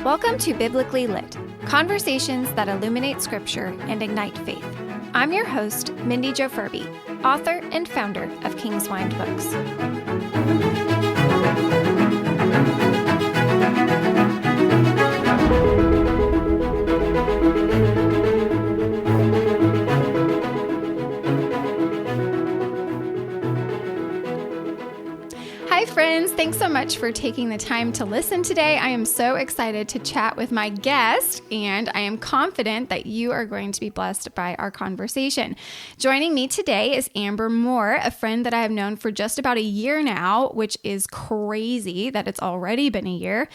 Welcome to Biblically Lit, conversations that illuminate Scripture and ignite faith. I'm your host, MindiJoFurby, author and founder of Kingswind Books. Hi friends, thanks so much for taking the time to listen today. I am so excited to chat with my guest, and I am confident that you are going to be blessed by our conversation. Joining me today is Amber Moore, a friend that I have known for just about a year now, which is crazy that it's already been a year.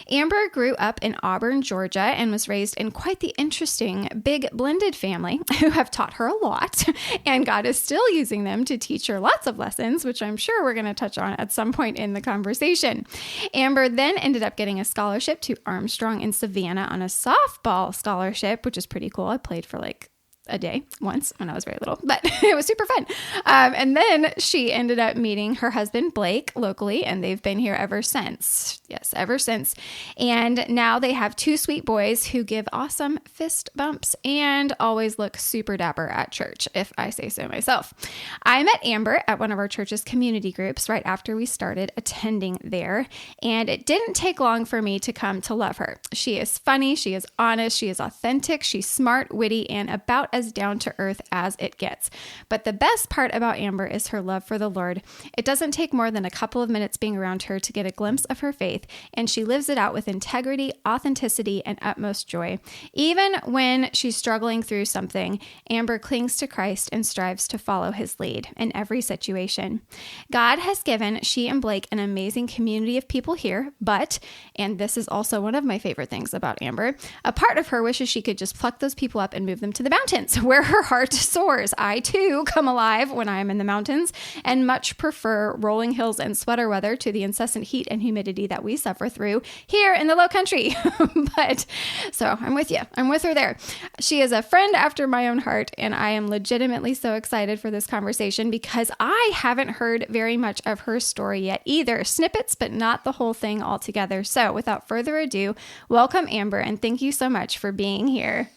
Amber grew up in Auburn, Georgia, and was raised in quite the interesting big blended family who have taught her a lot, and God is still using them to teach her lots of lessons, which I'm sure we're going to touch on at some point in the conversation. Amber then ended up getting a scholarship to Armstrong in Savannah on a softball scholarship, which is pretty cool. I played for like a day once when I was very little, but it was super fun. And then she ended up meeting her husband, Blake, locally, and they've been here ever since. Yes, ever since. And now they have two sweet boys who give awesome fist bumps and always look super dapper at church, if I say so myself. I met Amber at one of our church's community groups right after we started attending there, and it didn't take long for me to come to love her. She is funny, she is honest, she is authentic, she's smart, witty, and about as down to earth as it gets. But the best part about Amber is her love for the Lord. It doesn't take more than a couple of minutes being around her to get a glimpse of her faith, and she lives it out with integrity, authenticity, and utmost joy. Even when she's struggling through something, Amber clings to Christ and strives to follow his lead in every situation. God has given she and Blake an amazing community of people here, but, and this is also one of my favorite things about Amber, a part of her wishes she could just pluck those people up and move them to the mountains, where her heart soars. I too come alive when I am in the mountains and much prefer rolling hills and sweater weather to the incessant heat and humidity that we suffer through here in the low country. But so I'm with you. I'm with her there. She is a friend after my own heart, and I am legitimately so excited for this conversation because I haven't heard very much of her story yet either. Snippets, but not the whole thing altogether. So without further ado, welcome Amber, and thank you so much for being here.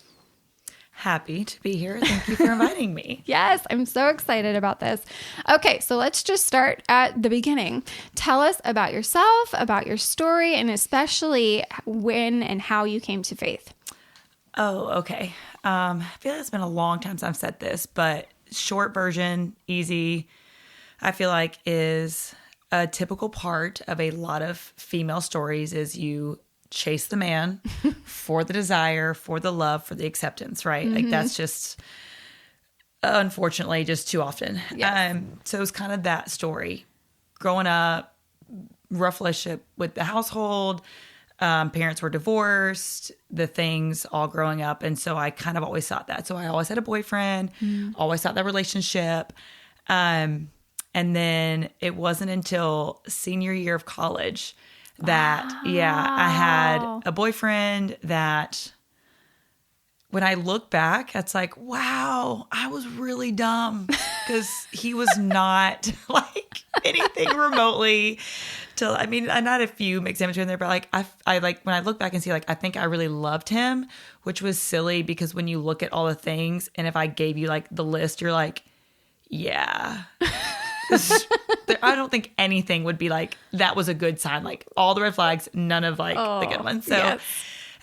Happy to be here. Thank you for inviting me. Yes, I'm so excited about this. Okay, so let's just start at the beginning. Tell us about yourself, about your story, and especially when and how you came to faith. Oh, okay. I feel like it's been a long time since I've said this, but short version, easy, I feel like is a typical part of a lot of female stories is you chase the man for the desire, for the love, for the acceptance, right? Mm-hmm. Like that's just, unfortunately, just too often. Yes. So it's kind of that story. Growing up, rough relationship with the household, parents were divorced, the things all growing up. And so I kind of always thought that. So I always had a boyfriend, always thought that relationship. And then it wasn't until senior year of college that, I had a boyfriend that when I look back, it's like, wow, I was really dumb because he was not like anything remotely till, I mean, I had a few mixed in between there, but like, I like when I look back and see, like, I think I really loved him, which was silly because when you look at all the things and if I gave you like the list, you're like, yeah. I don't think anything would be like, that was a good sign. Like all the red flags, none of like the good ones. So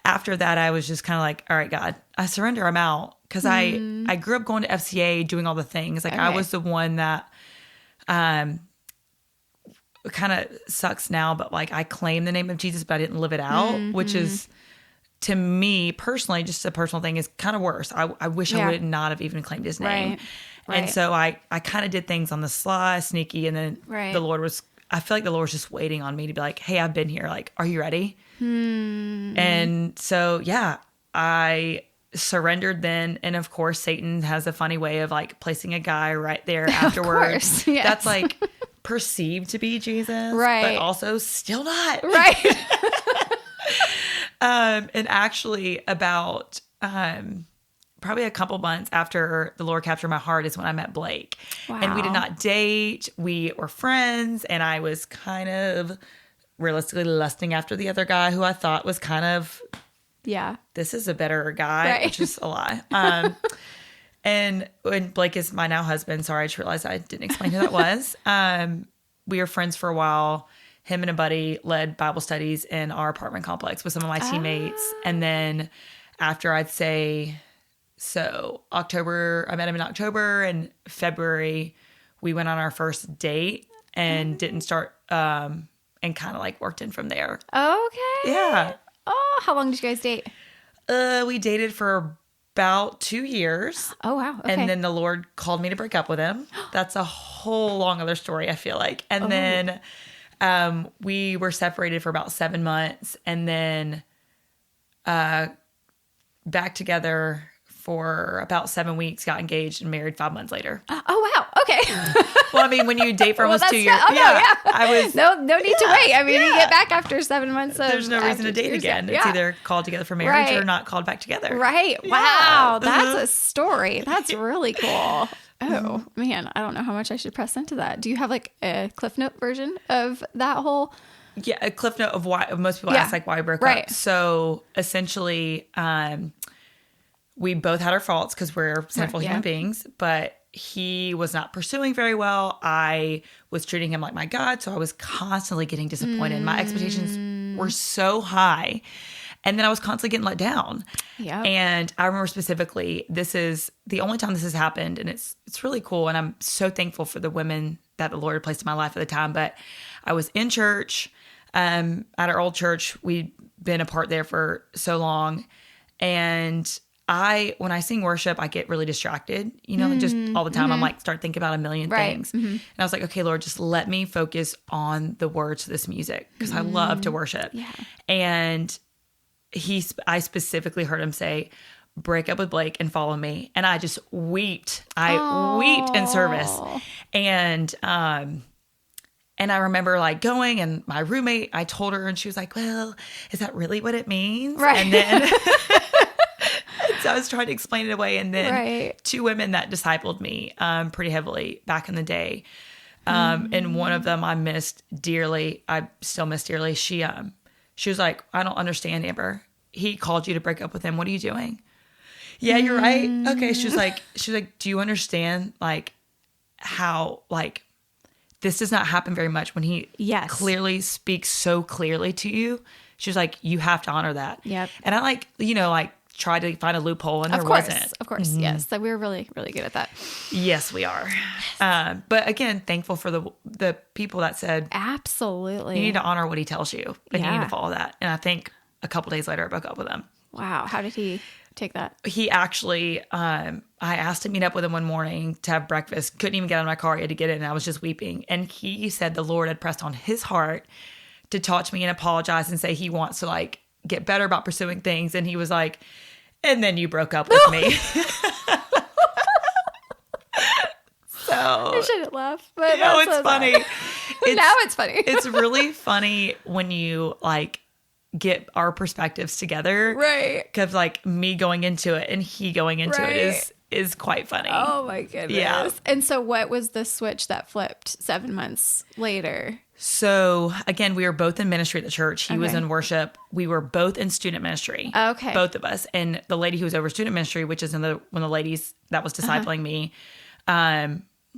after that, I was just kind of like, all right, God, I surrender. I'm out. Cause I grew up going to FCA, doing all the things. Like I was the one that, kind of sucks now, but like I claim the name of Jesus, but I didn't live it out, which is to me personally, just a personal thing is kind of worse. I wish I would not have even claimed his name. Right. And so I kind of did things on the sly, sneaky, and then the Lord was, I feel like the Lord was just waiting on me to be like, hey, I've been here. Like, are you ready? And so, I surrendered then. And of course, Satan has a funny way of like placing a guy right there afterwards. Yes. That's like perceived to be Jesus, but also still not. Right. And actually about, probably a couple months after the Lord captured my heart is when I met Blake. Wow. And we did not date. We were friends, and I was kind of realistically lusting after the other guy who I thought was kind of, this is a better guy, which is a lie. And when Blake is my now husband, sorry, I just realized I didn't explain who that was. We were friends for a while. Him and a buddy led Bible studies in our apartment complex with some of my teammates. And then after I'd say, October, I met him in October, and February, we went on our first date and didn't start, and kind of like worked in from there. Okay. Yeah. Oh, how long did you guys date? We dated for about 2 years. Oh, wow. Okay. And then the Lord called me to break up with him. That's a whole long other story, I feel like. And then we were separated for about 7 months, and then back together for about 7 weeks, got engaged and married 5 months later. Oh, wow. Okay. Well, I mean, when you date for almost 2 years. I was no need to wait. I mean, you get back after 7 months. There's no reason to date again. It's either called together for marriage or not called back together. Right. Wow. That's a story. That's really cool. Oh, man. I don't know how much I should press into that. Do you have like a Cliff Note version of that whole? Yeah, a Cliff Note of why most people ask like why we broke up. So essentially, we both had our faults because we're sinful human beings, but he was not pursuing very well. I was treating him like my God, so I was constantly getting disappointed. My expectations were so high, and then I was constantly getting let down. Yeah. And I remember specifically, this is the only time this has happened, and it's really cool, and I'm so thankful for the women that the Lord had placed in my life at the time. But I was in church, at our old church. We'd been apart there for so long, and when I sing worship, I get really distracted, just all the time. I'm like, start thinking about a million things. And I was like, okay, Lord, just let me focus on the words to this music because I love to worship. Yeah. And I specifically heard him say, break up with Blake and follow me. And I just wept. I wept in service. And I remember like going, and my roommate, I told her, and she was like, well, is that really what it means? Right. And then so I was trying to explain it away. And then 2 women that discipled me pretty heavily back in the day. And one of them I missed dearly. I still miss dearly. She was like, I don't understand, Amber. He called you to break up with him. What are you doing? Yeah, you're right. Okay. She's like, do you understand like how like this does not happen very much when he clearly speaks so clearly to you? She was like, you have to honor that. Yep. And I tried to find a loophole, and there wasn't. Of course, yes. So we're really, really good at that. Yes, we are. Yes. But again, thankful for the people that said, absolutely, you need to honor what he tells you, and you need to follow that. And I think a couple days later, I broke up with him. Wow. How did he take that? He actually, I asked to meet up with him one morning to have breakfast. Couldn't even get out of my car. He had to get in, and I was just weeping. And he said the Lord had pressed on his heart to talk to me and apologize and say he wants to like get better about pursuing things. And he was like, and then you broke up with me. So I shouldn't laugh, but no, it's funny. Now it's funny. It's really funny when you like get our perspectives together, right? Because like me going into it and he going into it is quite funny. Oh my goodness! Yeah. And so, what was the switch that flipped 7 months later? So again, we were both in ministry at the church. He was in worship. We were both in student ministry. Okay. Both of us. And the lady who was over student ministry, which is one of the ladies that was discipling me,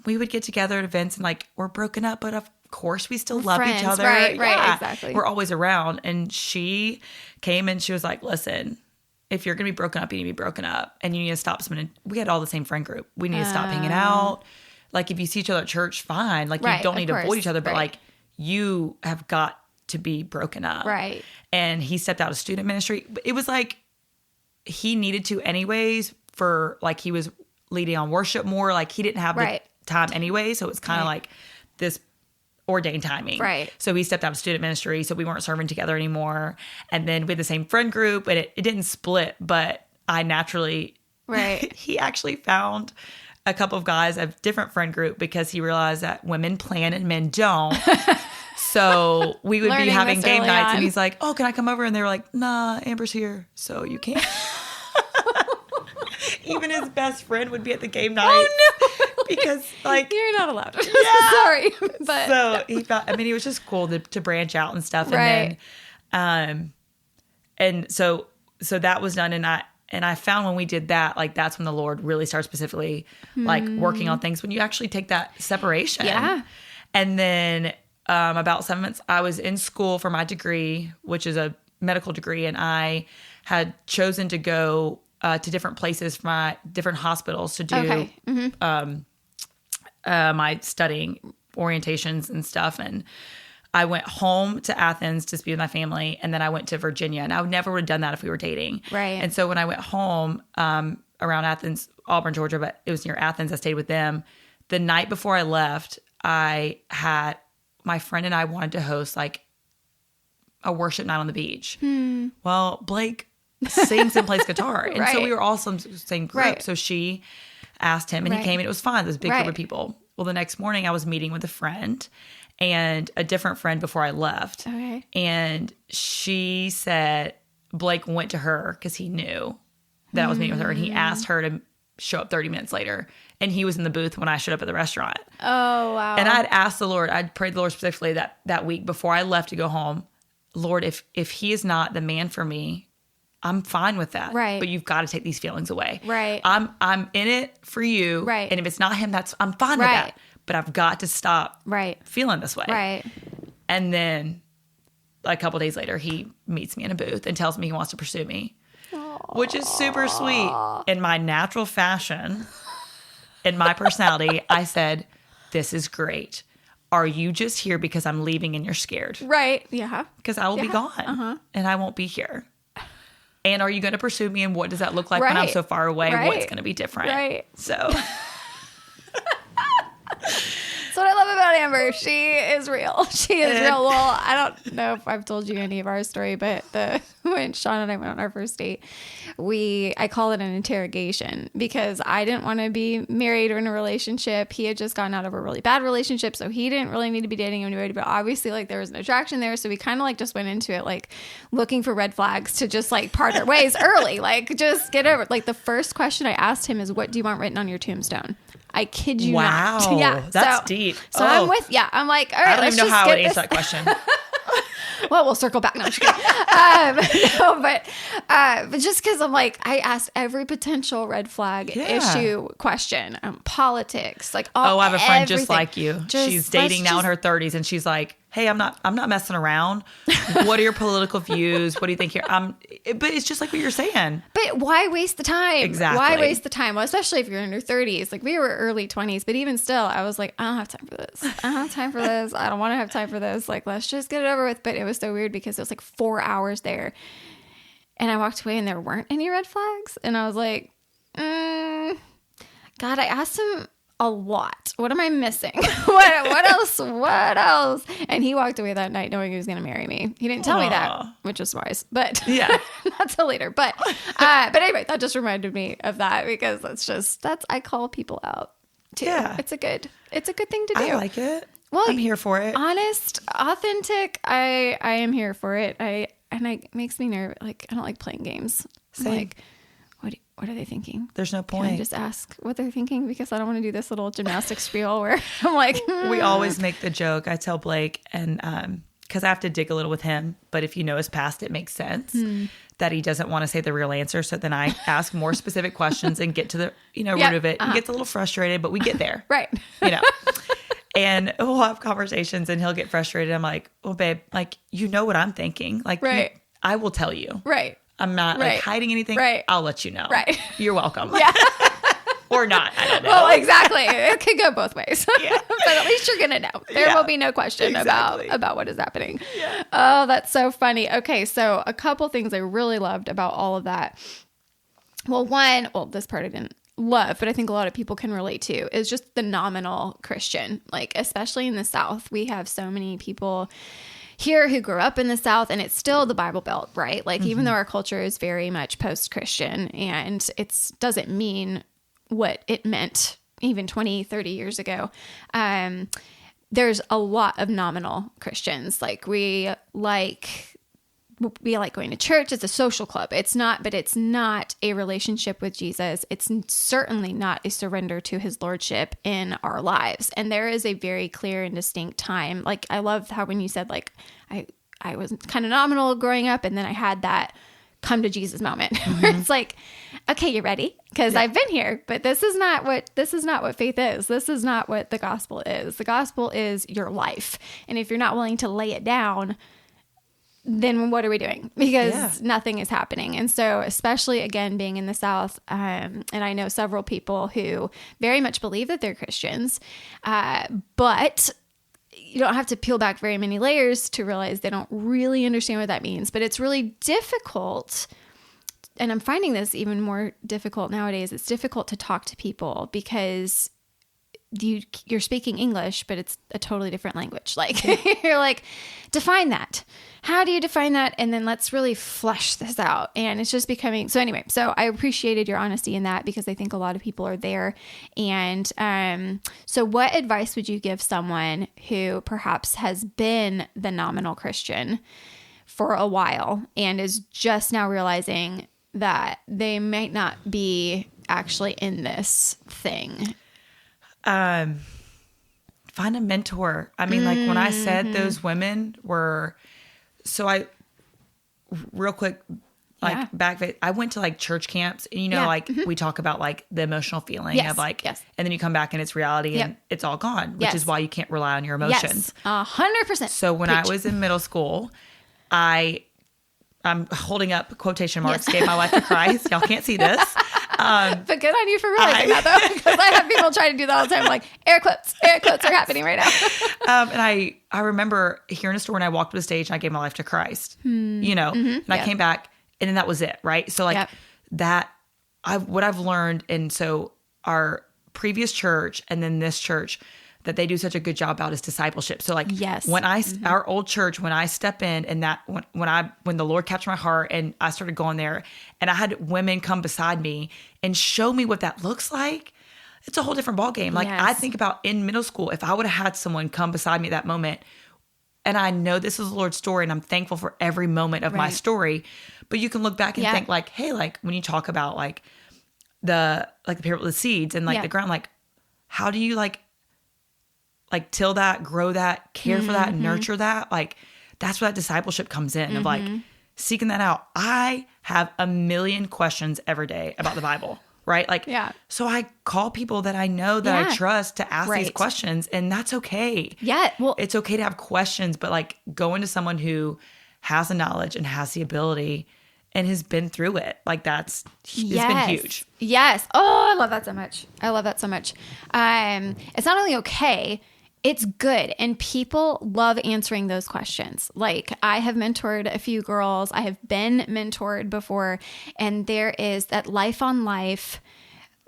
we would get together at events and like, we're broken up, but of course we still love each other. Right, exactly. We're always around. And she came and she was like, listen, if you're going to be broken up, you need to be broken up. And you need to stop spending. We had all the same friend group. We need to stop hanging out. Like if you see each other at church, fine. Like you don't need to avoid each other, but like, you have got to be broken up. Right. And he stepped out of student ministry. It was like he needed to anyways for like he was leading on worship more. Like he didn't have the time anyway. So it was kind of like this ordained timing. Right. So he stepped out of student ministry. So we weren't serving together anymore. And then we had the same friend group and it didn't split, but I naturally, he actually found a couple of guys of different friend group because he realized that women plan and men don't. So we would be having game nights and he's like, oh, can I come over? And they were like, nah, Amber's here. So you can't. Even his best friend would be at the game night. Oh, no. because like you're not allowed. Yeah. Sorry, but so he felt. I mean, it was just cool to branch out and stuff. Right. And then, and so that was done, and I found when we did that, like that's when the Lord really started specifically like working on things when you actually take that separation. Yeah. And then about 7 months, I was in school for my degree, which is a medical degree, and I had chosen to go to different places for my different hospitals to do my studying orientations and stuff. And I went home to Athens to be with my family, and then I went to Virginia. And I would never have done that if we were dating. Right. And so when I went home around Athens, Auburn, Georgia, but it was near Athens, I stayed with them. The night before I left, I had my friend and I wanted to host like a worship night on the beach. Well, Blake sings and plays guitar. And so we were all some same group. Right. So she asked him and he came and it was fun. It was a big group of people. Well, the next morning I was meeting with a friend and a different friend before I left. Okay. And she said Blake went to her because he knew that I was meeting with her, and he asked her to show up 30 minutes later. And he was in the booth when I showed up at the restaurant. Oh, wow. And I'd asked the Lord, I'd prayed the Lord specifically that week before I left to go home, Lord, if he is not the man for me, I'm fine with that. Right. But you've got to take these feelings away. Right. I'm in it for you. Right. And if it's not him, I'm fine with that. But I've got to stop feeling this way. Right. And then a couple days later, he meets me in a booth and tells me he wants to pursue me, which is super sweet. In my natural fashion, in my personality, I said, this is great. Are you just here because I'm leaving and you're scared? Right. Yeah. Because I will be gone and I won't be here. And are you going to pursue me? And what does that look like when I'm so far away? What's going to be different? Right. So... That's what I love about Amber. She is real. She is real. Well, I don't know if I've told you any of our story, but when Sean and I went on our first date, I call it an interrogation because I didn't want to be married or in a relationship. He had just gotten out of a really bad relationship, so he didn't really need to be dating anybody, but obviously like there was an attraction there. So we kind of like just went into it like looking for red flags to just like part our ways early, like just get over it. Like the first question I asked him is, what do you want written on your tombstone? I kid you not. Wow. Yeah. That's deep. So I'm like, all right, I don't let's even know just how I get would answer this. that question. Well, we'll circle back. No, I'm just kidding. But just because I'm like, I asked every potential red flag issue question, politics, like all. I have a friend everything. just like you. She's dating now in her 30s, and she's like, "Hey, I'm not messing around. What are your political views? What do you think here?" But it's just like what you're saying. But why waste the time? Exactly. Why waste the time? Well, especially if you're in your 30s. Like we were early 20s, but even still, I was like, I don't have time for this. I don't have time for this. I don't want to have time for this. Like, let's just get it over with. But it was so weird because it was like 4 hours there. And I walked away and there weren't any red flags. And I was like, God, I asked him a lot. What am I missing? What else? What else? And he walked away that night knowing he was going to marry me. He didn't tell me that, which was wise, but not till later. But anyway, that just reminded me of that because I call people out too. Yeah. It's a good thing to do. I like it. Well, I'm here for it. Honest, authentic. I am here for it. It makes me nervous. Like I don't like playing games. Same. Like, what are they thinking? There's no point. Can I just ask what they're thinking? Because I don't want to do this little gymnastic spiel where I'm like... We always make the joke. I tell Blake, and because I have to dig a little with him, but if you know his past, it makes sense that he doesn't want to say the real answer. So then I ask more specific questions and get to the root of it. He gets a little frustrated, but we get there. Right. And we'll have conversations and he'll get frustrated. I'm like, well, babe, like, you know what I'm thinking. Like, I will tell you. Right. I'm not like hiding anything. Right. I'll let you know. Right. You're welcome. Yeah. Or not. I don't know. Well, exactly. It could go both ways. Yeah. But at least you're going to know. There will be no question about what is happening. Yeah. Oh, that's so funny. Okay. So a couple things I really loved about all of that. Well, this part I didn't love, but I think a lot of people can relate to is just the nominal Christian. Like, especially in the South, we have so many people here who grew up in the South, and it's still the Bible Belt, right? Like, even though our culture is very much post-Christian and it doesn't mean what it meant even 20, 30 years ago, there's a lot of nominal Christians. Like, we like be like going to church. It's a social club. It's not a relationship with Jesus. It's certainly not a surrender to his lordship in our lives. And there is a very clear and distinct time. Like, I love how when you said, like, I was kind of nominal growing up, and then I had that come to Jesus moment where it's like, okay, you ready? Because I've been here, but this is not what faith is. This is not what the gospel is. The gospel is your life. And if you're not willing to lay it down, then what are we doing? Because nothing is happening. And so, especially again, being in the South, and I know several people who very much believe that they're Christians, but you don't have to peel back very many layers to realize they don't really understand what that means. But it's really difficult. And I'm finding this even more difficult nowadays. It's difficult to talk to people because you're speaking English, but it's a totally different language. Like, you're like, define that. How do you define that? And then let's really flesh this out. And it's just becoming, so anyway, so I appreciated your honesty in that because I think a lot of people are there. And so what advice would you give someone who perhaps has been the nominal Christian for a while and is just now realizing that they might not be actually in this thing? Find a mentor. I mean, like when I said those women were, real quick, back, I went to like church camps and, like we talk about like the emotional feeling of like, and then you come back and it's reality and it's all gone, which is why you can't rely on your emotions. 100%. So when I was in middle school, I'm holding up quotation marks, gave my life to Christ. Y'all can't see this. But good on you for realizing that though, because I have people trying to do that all the time. Like air quotes are happening right now. And I remember hearing a story when I walked to the stage and I gave my life to Christ, and I came back and then that was it. Right. So like what I've learned. And so our previous church and then this church that they do such a good job about is discipleship. So like when our old church, when I step in and that when the Lord captured my heart and I started going there and I had women come beside me and show me what that looks like, it's a whole different ballgame. Like I think about in middle school, if I would have had someone come beside me at that moment, and I know this is the Lord's story and I'm thankful for every moment of my story, but you can look back and think like, hey, like when you talk about like the parable of the seeds and like the ground, like how do you like till that, grow that, care for that, nurture that? Like that's where that discipleship comes in of like seeking that out. I have a million questions every day about the Bible, right? Like, so I call people that I know that I trust to ask these questions, and that's okay. Yeah. Well, it's okay to have questions, but like going to someone who has the knowledge and has the ability and has been through it. Like it's been huge. Yes. Oh, I love that so much. It's not only okay, it's good. And people love answering those questions. Like I have mentored a few girls. I have been mentored before. And there is that life on life,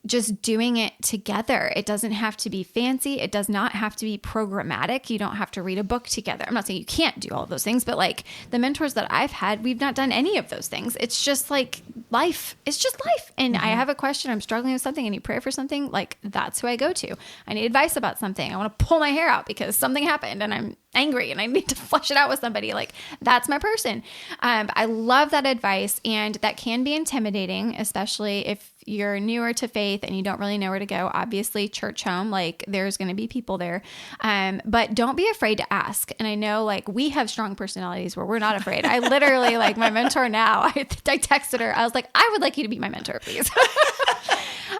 just doing it together. It doesn't have to be fancy. It does not have to be programmatic. You don't have to read a book together. I'm not saying you can't do all of those things, but like the mentors that I've had, we've not done any of those things. It's just like life. It's just life. And I have a question. I'm struggling with something. I need prayer for something. Like that's who I go to. I need advice about something. I want to pull my hair out because something happened and I'm angry and I need to flush it out with somebody. Like that's my person. I love that advice, and that can be intimidating, especially if you're newer to faith and you don't really know where to go. Obviously church home, like there's going to be people there. But don't be afraid to ask. And I know like we have strong personalities where we're not afraid. I literally like my mentor now, I texted her. I was like, I would like you to be my mentor, please.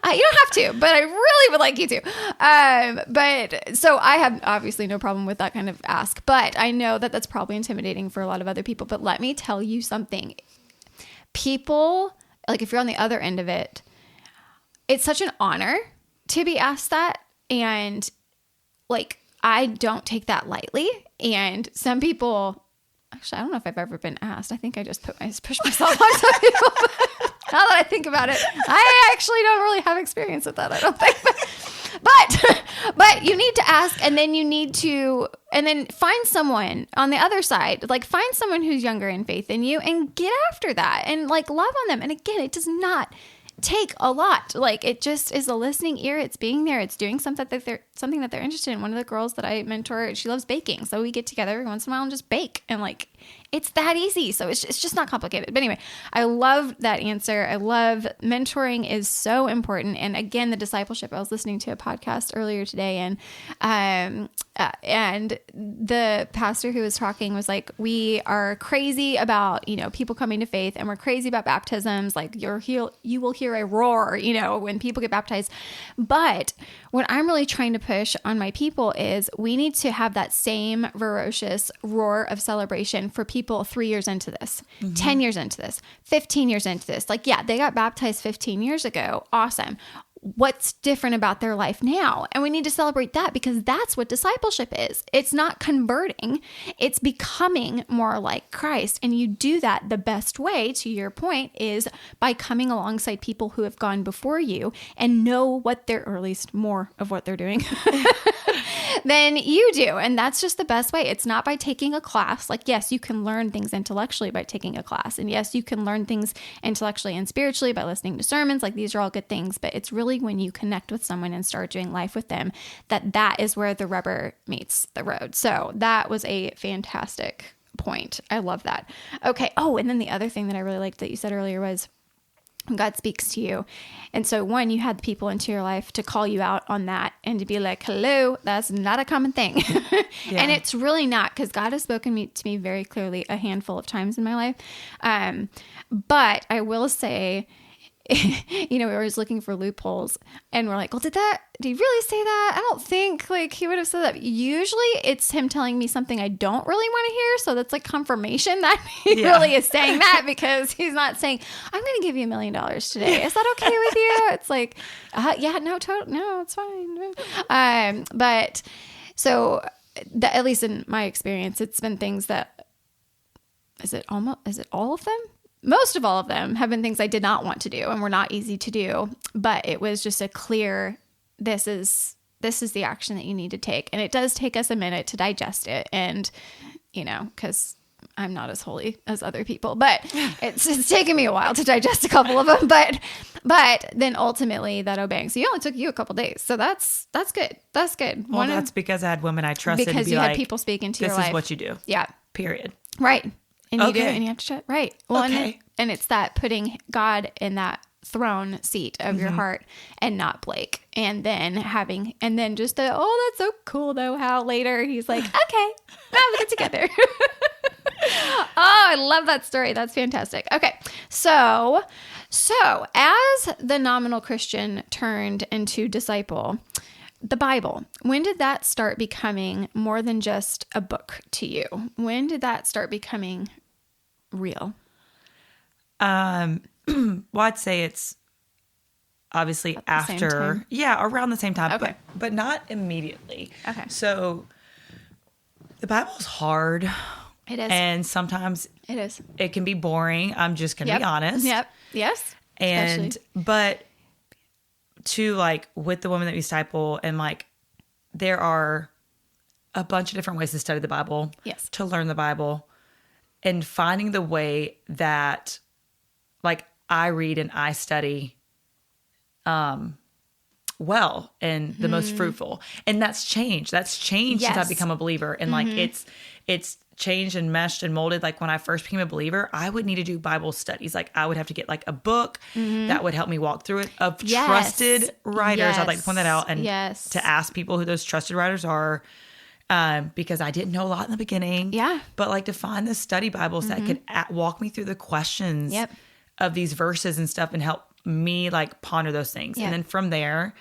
You don't have to, but I really would like you to. But so I have obviously no problem with that kind of ask, but I know that that's probably intimidating for a lot of other people. But let me tell you something. People, like if you're on the other end of it, it's such an honor to be asked that. And like, I don't take that lightly. And some people, actually, I don't know if I've ever been asked. I think I just pushed myself on some people. Now that I think about it, I actually don't really have experience with that, I don't think. But you need to ask, and then you need to, and then find someone on the other side, like find someone who's younger in faith than you and get after that and like love on them. And again, it does not take a lot. Like it just is a listening ear. It's being there. It's doing something that they're interested in. One of the girls that I mentor, she loves baking. So we get together every once in a while and just bake. And like, It's that easy. So it's just not complicated. But anyway, I love that answer. I love mentoring is so important. And again, the discipleship, I was listening to a podcast earlier today, and the pastor who was talking was like, we are crazy about, people coming to faith, and we're crazy about baptisms. Like you will hear a roar, when people get baptized. But what I'm really trying to push on my people is we need to have that same ferocious roar of celebration for people 3 years into this, 10 years into this, 15 years into this. Like, yeah, they got baptized 15 years ago. Awesome. What's different about their life now? And we need to celebrate that, because that's what discipleship is. It's not converting. It's becoming more like Christ. And you do that the best way, to your point, is by coming alongside people who have gone before you and know what they're, or at least more of what they're doing than you do. And that's just the best way. It's not by taking a class. Like, yes, you can learn things intellectually by taking a class. And yes, you can learn things intellectually and spiritually by listening to sermons. Like, these are all good things, but it's really when you connect with someone and start doing life with them, that is where the rubber meets the road. So that was a fantastic point. I love that. Okay. Oh, and then the other thing that I really liked that you said earlier was God speaks to you. And so one, you had people into your life to call you out on that and to be like, hello, that's not a common thing. Yeah. And it's really not, because God has spoken to me very clearly a handful of times in my life. But I will say, we were always looking for loopholes, and we're like, well, did he really say that? I don't think like he would have said that. Usually it's him telling me something I don't really want to hear. So that's like confirmation that he really is saying that, because he's not saying, I'm going to give you $1 million today. Is that okay with you? It's like, no, it's fine. But so at least in my experience, it's been things that, is it all of them? Most of all of them have been things I did not want to do and were not easy to do, but it was just a clear, this is the action that you need to take. And it does take us a minute to digest it. And, because I'm not as holy as other people, but it's taken me a while to digest a couple of them, but then ultimately that obeying. So it only took you a couple days. So that's good. That's good. Well, that's because I had women I trusted. Because you had people speak into your life. This is what you do. Yeah. Period. Right. And you do it, and you have to shut. Right. Well, okay. And it's that putting God in that throne seat of your heart, and not Blake. And then just that's so cool though, how later he's like, okay, now we get together. Oh, I love that story. That's fantastic. Okay. So as the nominal Christian turned into disciple, the Bible, when did that start becoming more than just a book to you? When did that start becoming real? Well, I'd say it's obviously after, around the same time, okay. but not immediately. Okay. So the Bible is hard. It is. And sometimes it can be boring. I'm just going to be honest. Yep. Yes. And, but to like with the women that we disciple, and like there are a bunch of different ways to study the Bible, to learn the Bible, and finding the way that like I read and I study well and the most fruitful. And that's changed. Since I've become a believer. And like it's changed and meshed and molded. Like when I first became a believer, I would need to do Bible studies. Like I would have to get like a book that would help me walk through it of trusted writers. I'd like to point that out, and to ask people who those trusted writers are, because I didn't know a lot in the beginning. Yeah. But like to find the study Bibles that could walk me through the questions of these verses and stuff and help me like ponder those things. And then from there,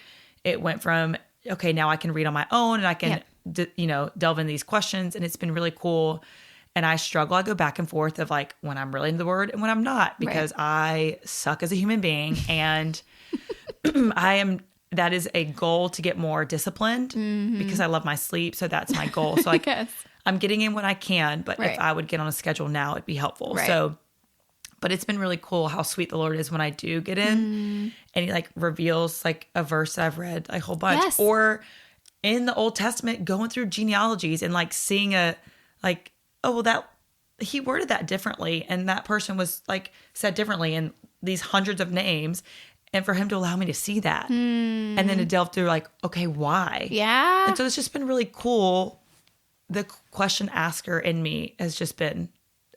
it went from, okay, now I can read on my own and I can, delve into these questions. And it's been really cool. And I struggle. I go back and forth of like when I'm really into the word and when I'm not, because I suck as a human being. And that is a goal to get more disciplined because I love my sleep. So that's my goal. So like I'm getting in when I can, but if I would get on a schedule now, it'd be helpful. So, but it's been really cool how sweet the Lord is when I do get in and he like reveals like a verse that I've read a whole bunch, or in the Old Testament, going through genealogies and like seeing that he worded that differently. And that person was like said differently in these hundreds of names. And for him to allow me to see that and then to delve through like, okay, why? Yeah. And so it's just been really cool. The question asker in me has just been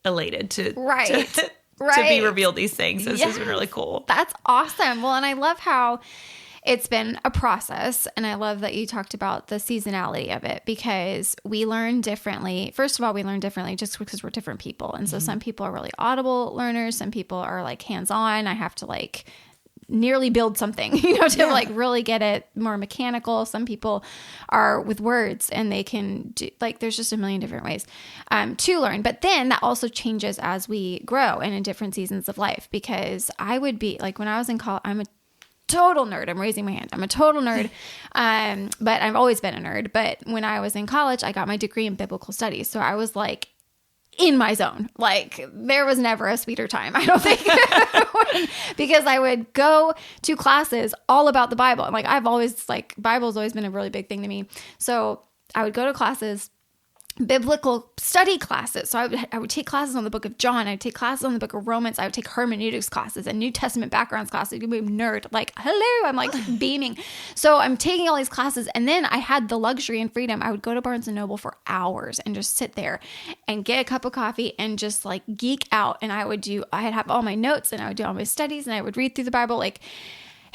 elated to Right. to Right. be revealed these things. This has been really cool. That's awesome. Well, and I love how it's been a process. And I love that you talked about the seasonality of it, because we learn differently. First of all, we learn differently just because we're different people. And so some people are really audible learners. Some people are like hands-on. I have to like nearly build something, to like really get it more mechanical. Some people are with words and they can do, like, there's just a million different ways to learn. But then that also changes as we grow and in different seasons of life, because I would be like, when I was in college, I'm a total nerd. I'm raising my hand. I'm a total nerd. But I've always been a nerd. But when I was in college, I got my degree in biblical studies. So I was like in my zone. Like, there was never a sweeter time, I don't think, because I would go to classes all about the Bible. And like, I've always like, Bible's always been a really big thing to me. So I would go to classes, biblical study classes. So I would take classes on the book of John. I'd take classes on the book of Romans. I would take hermeneutics classes and New Testament backgrounds classes. You'd be a nerd. Like, hello, I'm like beaming. So I'm taking all these classes, and then I had the luxury and freedom. I would go to Barnes and Noble for hours and just sit there and get a cup of coffee and just like geek out. And I'd have all my notes and I would do all my studies and I would read through the Bible. Like,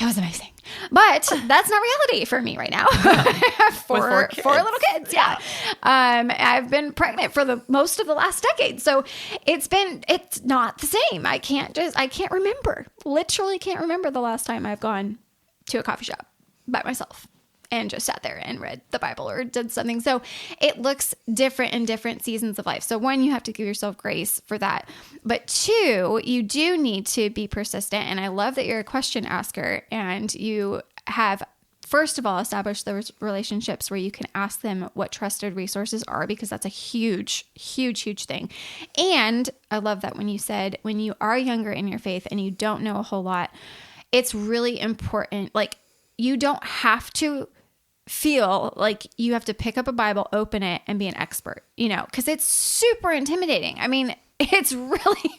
it was amazing. But that's not reality for me right now. I have four little kids. Yeah. I've been pregnant for most of the last decade. So it's not the same. I can't remember. Literally can't remember the last time I've gone to a coffee shop by myself and just sat there and read the Bible or did something. So it looks different in different seasons of life. So one, you have to give yourself grace for that. But two, you do need to be persistent. And I love that you're a question asker and you have, first of all, established those relationships where you can ask them what trusted resources are, because that's a huge, huge, huge thing. And I love that when you said, when you are younger in your faith and you don't know a whole lot, it's really important. Like, you don't have to feel like you have to pick up a Bible, open it, and be an expert, because it's super intimidating. I mean, it's really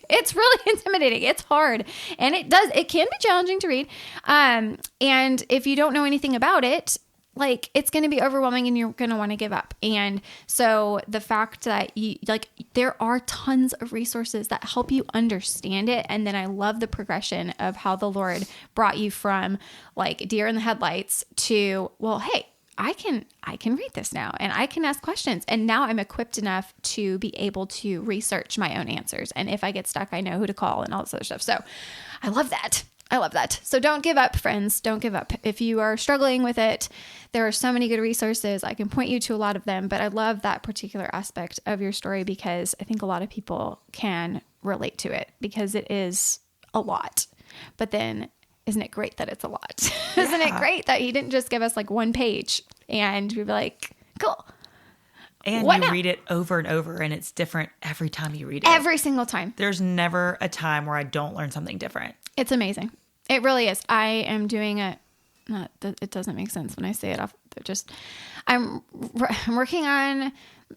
intimidating. It's hard. And it can be challenging to read. And if you don't know anything about it, like, it's going to be overwhelming and you're going to want to give up. And so the fact that there are tons of resources that help you understand it. And then I love the progression of how the Lord brought you from like deer in the headlights to, well, hey, I can read this now and I can ask questions. And now I'm equipped enough to be able to research my own answers. And if I get stuck, I know who to call and all this other stuff. So I love that. So don't give up, friends. Don't give up. If you are struggling with it, there are so many good resources. I can point you to a lot of them, but I love that particular aspect of your story because I think a lot of people can relate to it because it is a lot. But then isn't it great that it's a lot? Yeah. Isn't it great that he didn't just give us like one page and we'd be like, cool. And read it over and over and it's different every time you read it. Every single time. There's never a time where I don't learn something different. It's amazing. It really is. I am doing it doesn't make sense when I say it off. I'm working on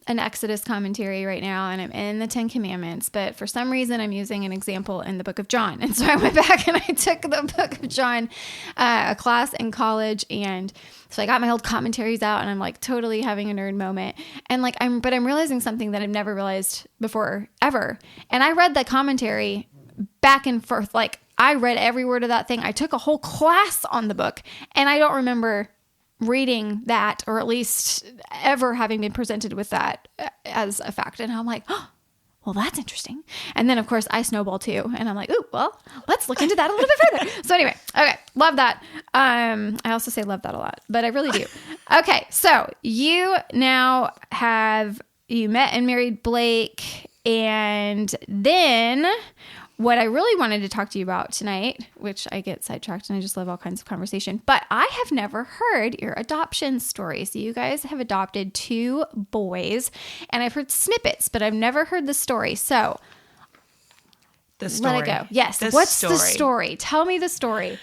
an Exodus commentary right now and I'm in the 10 Commandments, but for some reason I'm using an example in the book of John. And so I went back and I took the book of John, a class in college. And so I got my old commentaries out and I'm like totally having a nerd moment. And like, I'm realizing something that I've never realized before ever. And I read the commentary back and forth. Like, I read every word of that thing. I took a whole class on the book and I don't remember reading that, or at least ever having been presented with that as a fact. And I'm like, oh, well, that's interesting. And then of course I snowball too. And I'm like, ooh, well, let's look into that a little bit further. So anyway, okay. Love that. I also say love that a lot, but I really do. Okay. So you now you met and married Blake, and then what I really wanted to talk to you about tonight, which I get sidetracked and I just love all kinds of conversation, but I have never heard your adoption story. So you guys have adopted 2 boys and I've heard snippets, but I've never heard the story. So the story. Let it go. Yes. What's the story? Tell me the story.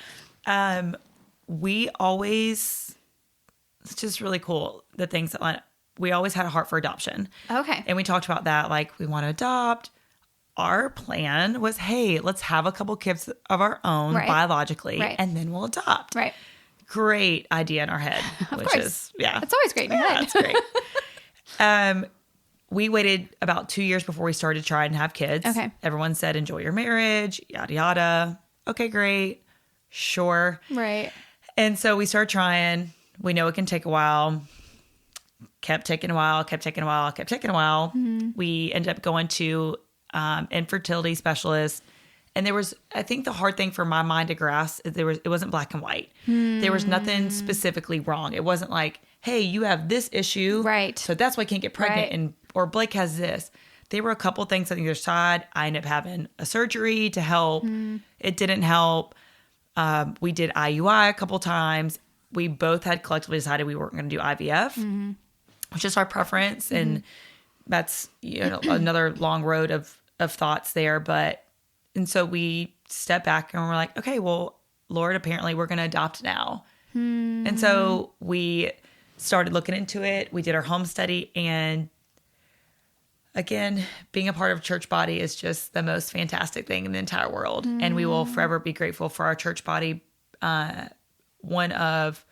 We always, it's just really cool. The things that we always had a heart for adoption. Okay. And we talked about that. Like, we want to adopt. Our plan was, hey, let's have a couple kids of our own biologically, and then we'll adopt. Right. Great idea in our head. Of course. Yeah. It's always great in your head. It's great. we waited about 2 years before we started trying to have kids. Okay. Everyone said, enjoy your marriage, yada, yada. Okay, great. Sure. Right. And so we started trying. We know it can take a while. Kept taking a while. Mm-hmm. We ended up going to infertility specialist. And there was, I think the hard thing for my mind to grasp is it wasn't black and white. There was nothing specifically wrong. It wasn't like, hey, you have this issue. Right. So that's why I can't get pregnant. Right. Or Blake has this. There were a couple things on either side. I ended up having a surgery to help. It didn't help. We did IUI a couple times. We both had collectively decided we weren't going to do IVF, which is our preference. And that's, another long road of thoughts there. And so we stepped back and we're like, okay, well, Lord, apparently we're going to adopt now. And so we started looking into it. We did our home study. And again, being a part of a church body is just the most fantastic thing in the entire world. And we will forever be grateful for our church body. One of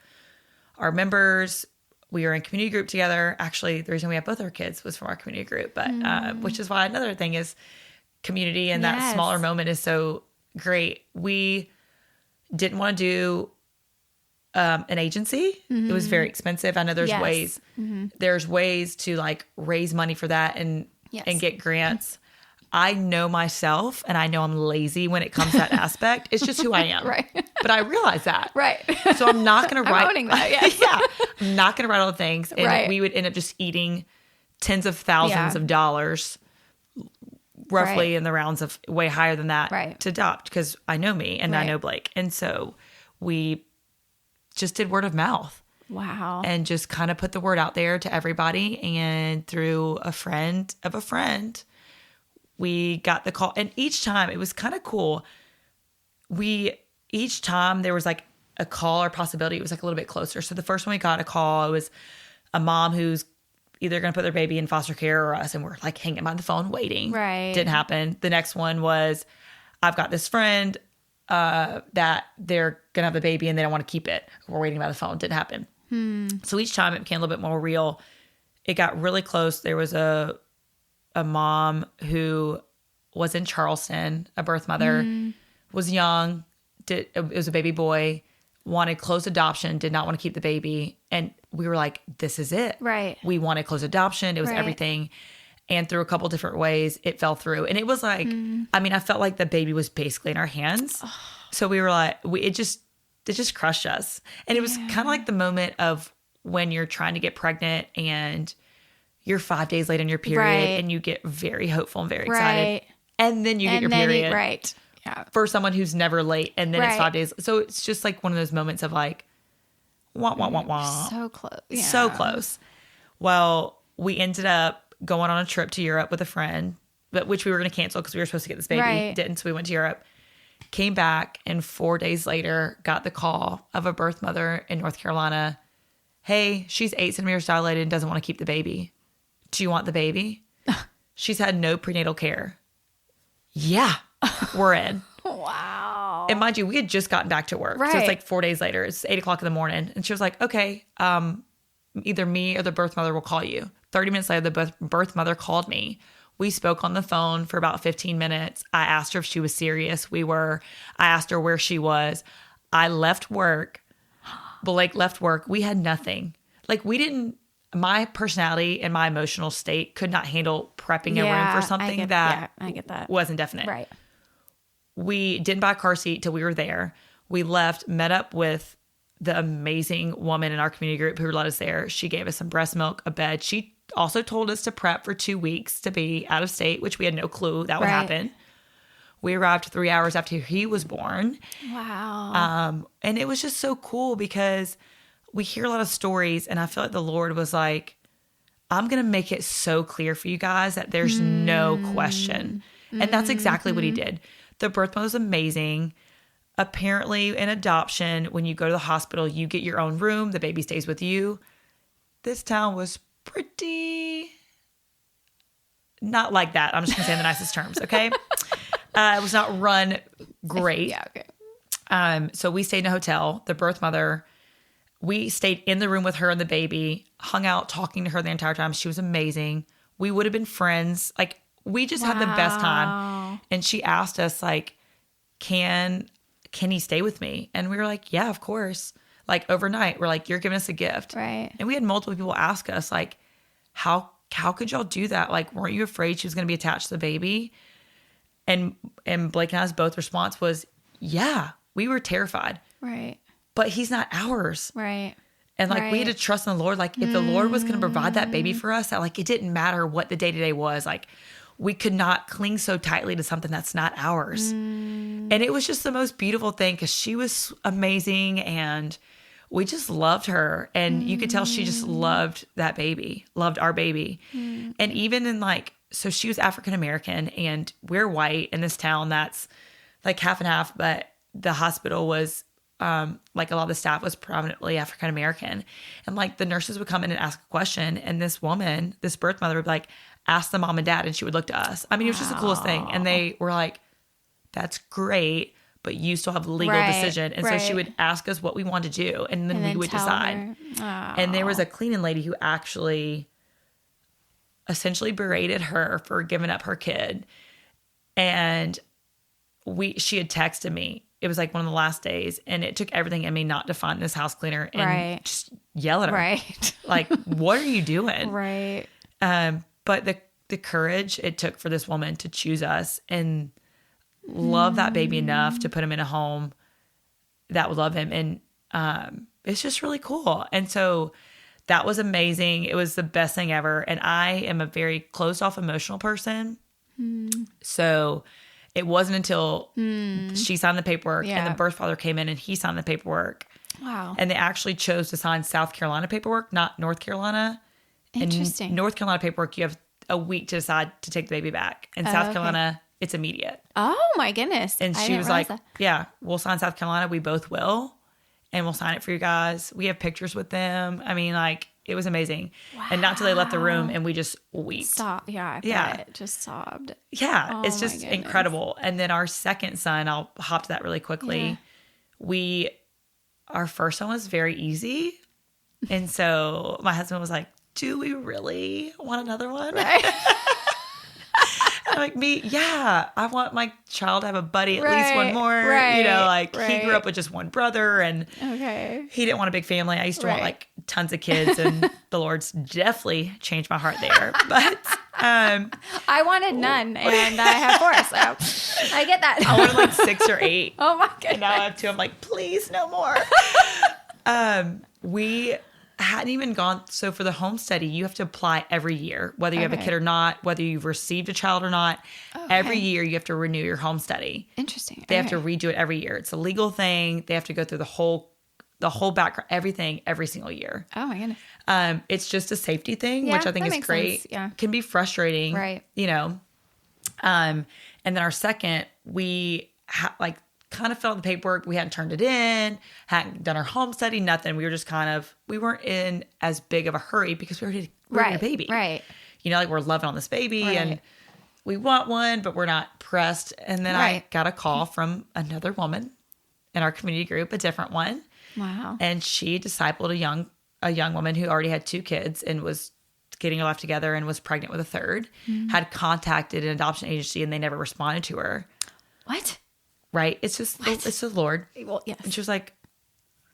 our members, we were in community group together. Actually, the reason we have both our kids was from our community group, but which is why another thing is community, and that smaller moment is so great. We didn't want to do an agency. It was very expensive. I know there's ways. There's ways to like raise money for that and get grants. I know myself, and I know I'm lazy when it comes to that aspect. It's just who I am. Right. But I realize that. Right. So I'm not going to write. I'm owning that, yes. Yeah. I'm not going to write all the things. And we would end up just eating tens of thousands of dollars, roughly in the rounds of way higher than that to adopt, because I know me and I know Blake. And so we just did word of mouth. Wow. And just kind of put the word out there to everybody. And through a friend of a friend, we got the call. And each time it was kind of cool. Each time there was like a call or possibility, it was like a little bit closer. So the first one we got a call, it was a mom who's either going to put their baby in foster care or us. And we're like hanging by the phone waiting. Right. Didn't happen. The next one was, I've got this friend that they're going to have the baby and they don't want to keep it. We're waiting by the phone. Didn't happen. So each time it became a little bit more real. It got really close. There was a mom who was in Charleston, a birth mother, was young, it was a baby boy, wanted closed adoption, did not want to keep the baby. And we were like, this is it. Right. We wanted closed adoption. It was everything. And through a couple different ways, it fell through. And it was like, I mean, I felt like the baby was basically in our hands. So we were like, it just crushed us. And it was kind of like the moment of when you're trying to get pregnant and you're 5 days late in your period and you get very hopeful and very excited. And then you get your period. Yeah. For someone who's never late. And then it's 5 days. So it's just like one of those moments of like, wah, wah, wah, wah. So close. Yeah. So close. Well, we ended up going on a trip to Europe with a friend, but which we were going to cancel because we were supposed to get this baby. Didn't. So we went to Europe. Came back, and 4 days later, got the call of a birth mother in North Carolina. Hey, she's 8 centimeters dilated and doesn't want to keep the baby. Do you want the baby? She's had no prenatal care. Yeah, we're in. Wow. And mind you, we had just gotten back to work. So it's like 4 days later. It's 8 o'clock in the morning. And she was like, okay, either me or the birth mother will call you. 30 minutes later, the birth mother called me. We spoke on the phone for about 15 minutes. I asked her if she was serious. I asked her where she was. I left work. Blake left work. We had nothing. Like my personality and my emotional state could not handle prepping a room for something I get that. wasn't definite. Right. We didn't buy a car seat till we were there. We left, met up with the amazing woman in our community group who let us there. She gave us some breast milk, a bed. She also told us to prep for 2 weeks to be out of state, which we had no clue that would happen. We arrived 3 hours after he was born. Wow. And it was just so cool because we hear a lot of stories, and I feel like the Lord was like, I'm going to make it so clear for you guys that there's no question. And that's exactly what he did. The birth mother was amazing. Apparently in adoption, when you go to the hospital, you get your own room. The baby stays with you. This town was pretty not like that. I'm just going to say in the nicest terms, okay? It was not run great. Yeah, okay. So we stayed in a hotel. The birth mother, we stayed in the room with her and the baby, hung out talking to her the entire time. She was amazing. We would have been friends. Like, we just had the best time. And she asked us, like, can he stay with me? And we were like, yeah, of course. Like, overnight, we're like, you're giving us a gift. Right. And we had multiple people ask us, like, how could y'all do that? Like, weren't you afraid she was going to be attached to the baby? And Blake and I's both response was, yeah, we were terrified. Right. But he's not ours. Right. And like, we had to trust in the Lord. Like, if the Lord was going to provide that baby for us, that like, it didn't matter what the day-to-day was. Like, we could not cling so tightly to something that's not ours. And it was just the most beautiful thing because she was amazing and we just loved her. And you could tell she just loved that baby, loved our baby. And even in like, so she was African-American and we're white in this town that's like half and half, but the hospital was like a lot of the staff was prominently African-American. And like the nurses would come in and ask a question. And this woman, this birth mother would be like, ask the mom and dad. And she would look to us. I mean, it was just the coolest thing. And they were like, that's great, but you still have the legal decision. And so she would ask us what we wanted to do. And then we would decide. And there was a cleaning lady who actually essentially berated her for giving up her kid. And she had texted me. It was like one of the last days, and it took everything in me not to find this house cleaner and just yell at her. Right. Like, what are you doing? Right. But the courage it took for this woman to choose us and love that baby enough to put him in a home that would love him. And it's just really cool. And so that was amazing. It was the best thing ever. And I am a very closed off emotional person. So it wasn't until she signed the paperwork and the birth father came in and he signed the paperwork. Wow. And they actually chose to sign South Carolina paperwork, not North Carolina. Interesting. In North Carolina paperwork, you have a week to decide to take the baby back. In South Carolina, it's immediate. Oh my goodness. And she was like, yeah, we'll sign South Carolina. We both will. And we'll sign it for you guys. We have pictures with them. I mean, like, it was amazing. Wow. And not until they left the room and we just wept. Yeah, I bet. Just sobbed. Yeah, it's just incredible. And then our second son, I'll hop to that really quickly. Yeah. Our first one was very easy. And so my husband was like, do we really want another one? Right. I'm like, I want my child to have a buddy, at least one more. Right. You know, like he grew up with just one brother and he didn't want a big family. I used to want like tons of kids and the Lord's definitely changed my heart there. But I wanted none and I have 4, so I get that. I wanted like 6 or 8. Oh my goodness. And now I have 2. I'm like, please, no more. We hadn't even gone. So for the home study, you have to apply every year, whether you have a kid or not, whether you've received a child or not. Every year you have to renew your home study. Interesting. They have to redo it every year. It's a legal thing. They have to go through the whole background, everything, every single year. Oh my goodness. It's just a safety thing, which I think is great. Sense. Yeah. Can be frustrating. Right. You know. And then our second, we kind of filled out the paperwork. We hadn't turned it in, hadn't done our home study, nothing. We were just we weren't in as big of a hurry because we already were a baby. Right. You know, like we're loving on this baby and we want one, but we're not pressed. And then I got a call from another woman in our community group, a different one. Wow. And she discipled a young woman who already had 2 kids and was getting her life together and was pregnant with a third, had contacted an adoption agency and they never responded to her. What? Right. It's just, it's the Lord. Well, yes. And she was like,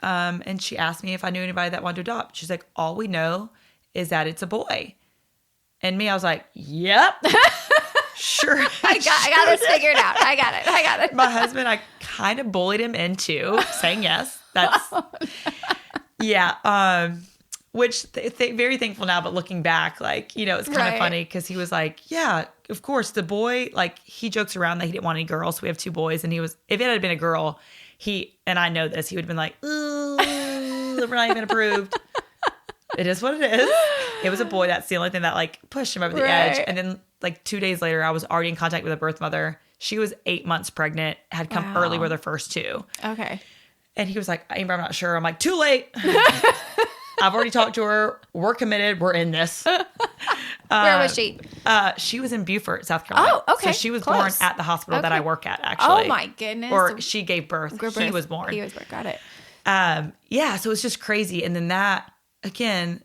and she asked me if I knew anybody that wanted to adopt. She's like, all we know is that it's a boy. And me, I was like, yep. Sure. I got this figured out. I got it. My husband, I kind of bullied him into saying yes. That's, yeah. Which very thankful now, but looking back, like, you know, it's kind of funny because he was like, yeah, of course, the boy, like, he jokes around that he didn't want any girls. So we have 2 boys. And if it had been a girl, and I know this, he would have been like, ooh, we're not even approved. It is what it is. It was a boy. That's the only thing that like pushed him over the edge. And then like 2 days later, I was already in contact with a birth mother. She was 8 months pregnant, had come early with her first 2. Okay. And he was like, Amber, I'm not sure. I'm like, too late. I've already talked to her. We're committed. We're in this. Where was she? She was in Beaufort, South Carolina. Oh, okay. So she was born at the hospital that I work at, actually. Oh, my goodness. Or she gave birth. He was born. He was born. Got it. Yeah, so it's just crazy. And then that, again,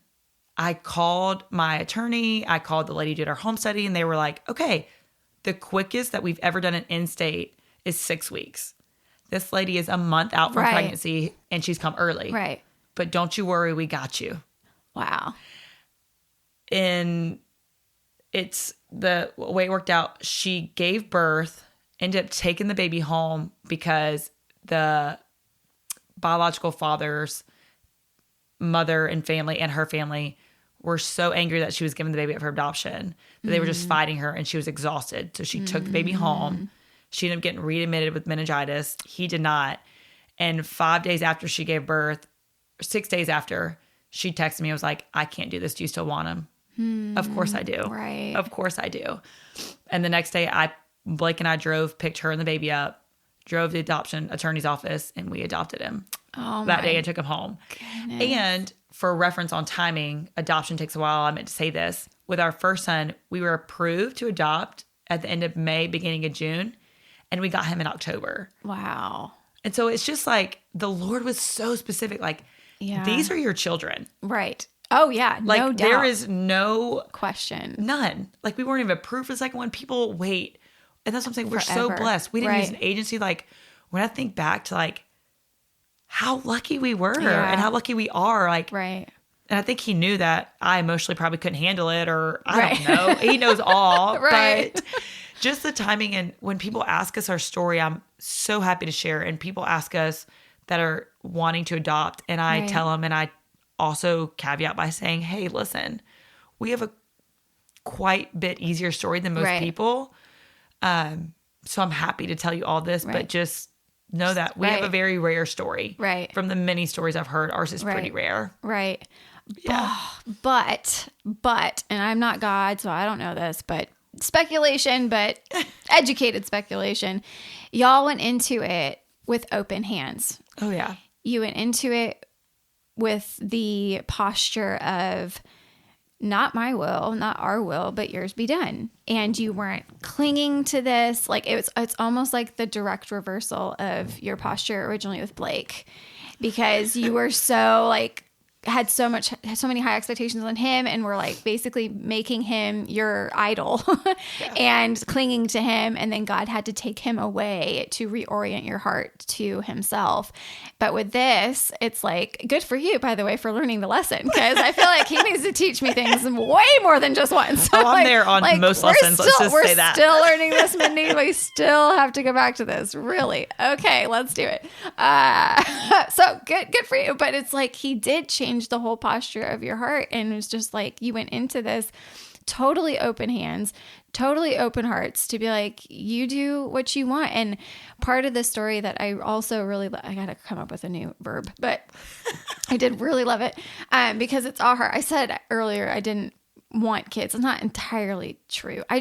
I called my attorney. I called the lady who did our home study, and they were like, okay, the quickest that we've ever done an in-state is 6 weeks. This lady is a month out from pregnancy, and she's come early. Right. But don't you worry, we got you. Wow. And it's the way it worked out. She gave birth, ended up taking the baby home because the biological father's mother and family and her family were so angry that she was giving the baby up for adoption that they were just fighting her, and she was exhausted. So she took the baby home. She ended up getting readmitted with meningitis. He did not. And 5 days after she gave birth, 6 days after, she texted me. I was like, I can't do this. Do you still want him? Of course I do. Right. Of course I do. And the next day, Blake and I picked her and the baby up, drove to the adoption attorney's office, and we adopted him. That day I took him home. Goodness. And for reference on timing, adoption takes a while. I meant to say this. With our first son, we were approved to adopt at the end of May, beginning of June, and we got him in October. Wow. And so it's just like the Lord was so specific. Like, these are your children. Right. Oh, yeah. Like, no doubt. there is no question. None. Like, we weren't even approved for the second one. People wait. And that's what I'm saying. We're so blessed. We didn't use an agency. Like, when I think back to, like, how lucky we were and how lucky we are. Like, and I think he knew that I emotionally probably couldn't handle it, or I don't know. He knows all. But just the timing. And when people ask us our story, I'm so happy to share. And people ask us that are wanting to adopt, and I tell them, and I also caveat by saying, hey, listen, we have a quite bit easier story than most people. So I'm happy to tell you all this, but just know that we have a very rare story. Right. From the many stories I've heard, ours is pretty rare. Right. Yeah. But, and I'm not God, so I don't know this, but speculation, but educated speculation. Y'all went into it with open hands. Oh, yeah. You went into it with the posture of, not my will, not our will, but yours be done. And you weren't clinging to this. Like, it's almost like the direct reversal of your posture originally with Blake, because you were so like, had so many high expectations on him, and were like basically making him your idol and clinging to him. And then God had to take him away to reorient your heart to himself. But with this, it's like, good for you, by the way, for learning the lesson, because I feel like he needs to teach me things way more than just once. So I'm there on most lessons. Let's just say that. We're still learning this, Mindy. We still have to go back to this. Really? Okay, let's do it. So good for you. But it's like he did change the whole posture of your heart, and it was just like you went into this totally open hands, totally open hearts to be like, you do what you want. And part of the story that I also really I gotta come up with a new verb, but I did really love it because it's all heart. I said earlier I didn't want kids. It's not entirely true. I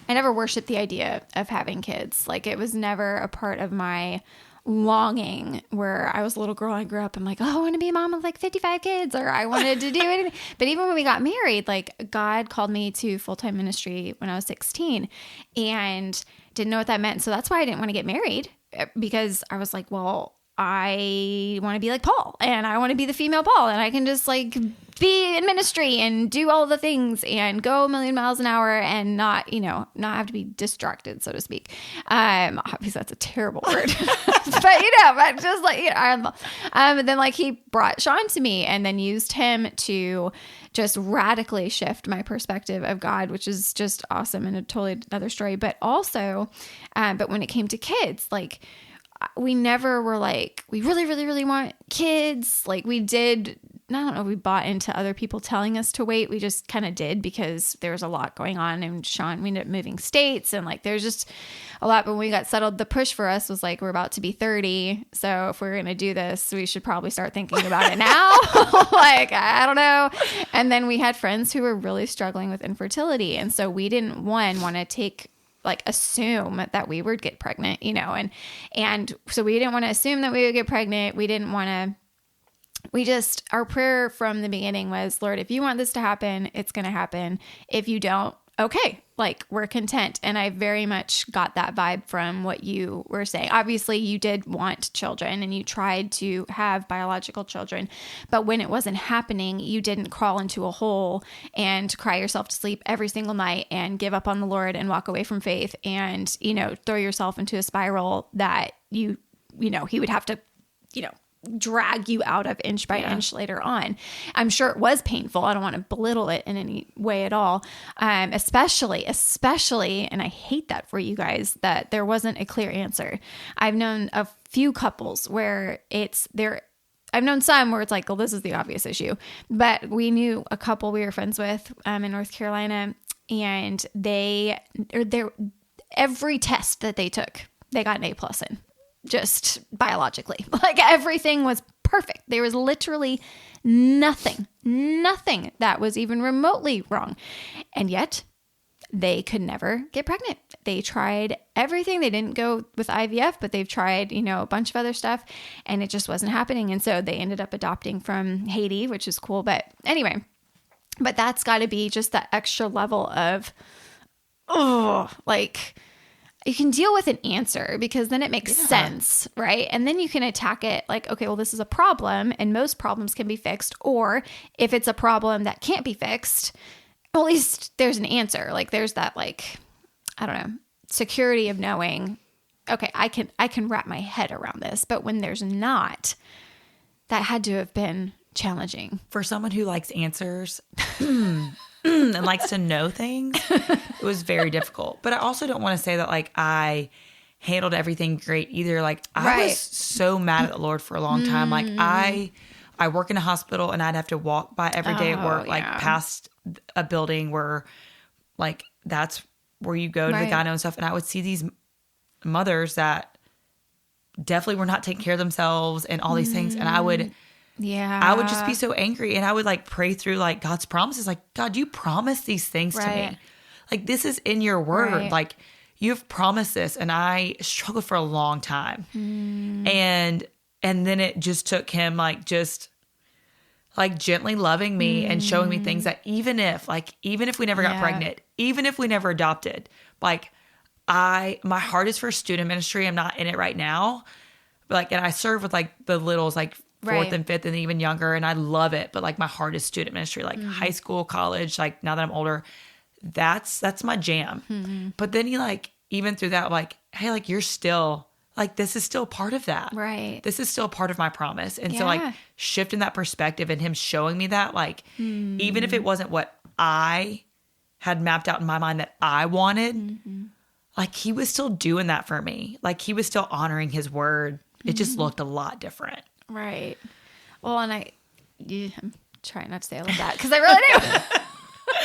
never worshiped the idea of having kids. Like, it was never a part of my longing where I was a little girl. I grew up, I'm like, oh, I want to be a mom of like 55 kids, or I wanted to do anything. But even when we got married, like, God called me to full-time ministry when I was 16 and didn't know what that meant. So that's why I didn't want to get married, because I was like, well, I want to be like Paul, and I want to be the female Paul, and I can just like be in ministry and do all the things and go a million miles an hour and not have to be distracted, so to speak. Obviously that's a terrible word, but just like, then like he brought Sean to me and then used him to just radically shift my perspective of God, which is just awesome and a totally another story. But also, but when it came to kids, like, we never were like, we really, really, really want kids. Like, we did, I don't know if we bought into other people telling us to wait. We just kind of did, because there was a lot going on, and Sean, we ended up moving states, and like, there's just a lot. But when we got settled, the push for us was like, we're about to be 30. So if we're going to do this, we should probably start thinking about it now. Like, I don't know. And then we had friends who were really struggling with infertility. And so we didn't want to assume that we would get pregnant, and so we didn't want to assume that we would get pregnant. Our prayer from the beginning was, Lord, if you want this to happen, it's going to happen. If you don't, okay, like we're content. And I very much got that vibe from what you were saying. Obviously you did want children and you tried to have biological children, but when it wasn't happening, you didn't crawl into a hole and cry yourself to sleep every single night and give up on the Lord and walk away from faith and, you know, throw yourself into a spiral that you know, he would have to, you know, drag you out of inch by inch later on. I'm sure it was painful. I don't want to belittle it in any way at all. Especially, and I hate that for you guys, that there wasn't a clear answer. I've known a few couples where I've known some where it's like, well, this is the obvious issue, but we knew a couple we were friends with, in North Carolina, and every test that they took, they got an A+ in. Just biologically, like everything was perfect. There was literally nothing that was even remotely wrong. And yet they could never get pregnant. They tried everything. They didn't go with IVF, but they've tried, you know, a bunch of other stuff and it just wasn't happening. And so they ended up adopting from Haiti, which is cool. But anyway, that's got to be just that extra level of, like, you can deal with an answer because then it makes sense, right? And then you can attack it like, okay, well, this is a problem and most problems can be fixed. Or if it's a problem that can't be fixed, well, at least there's an answer. Like there's that, like, I don't know, security of knowing, okay, I can wrap my head around this. But when there's not, that had to have been challenging. For someone who likes answers and likes to know things, it was very difficult. But I also don't want to say that like I handled everything great either. Like I was so mad at the Lord for a long time. Like I work in a hospital and I'd have to walk by every day at work, like past a building where like that's where you go to the gyno and stuff. And I would see these mothers that definitely were not taking care of themselves and all these things. And I would just be so angry and I would like pray through like God's promises. Like, God, you promised these things to me. Like this is in your word. Like you've promised this. And I struggled for a long time. And then it just took him like just like gently loving me and showing me things that even if we never got pregnant, even if we never adopted, like my heart is for student ministry. I'm not in it right now. Like, and I serve with like the littles, like 4th and 5th and even younger. And I love it. But like my heart is student ministry, like high school, college, like now that I'm older, that's my jam. But then he like, even through that, like, hey, like you're still like, this is still part of that. Right. This is still part of my promise. And so like shifting that perspective and him showing me that, like, even if it wasn't what I had mapped out in my mind that I wanted, like he was still doing that for me. Like he was still honoring his word. It just looked a lot different. Right. Well, and I'm trying not to say I love that because I really do.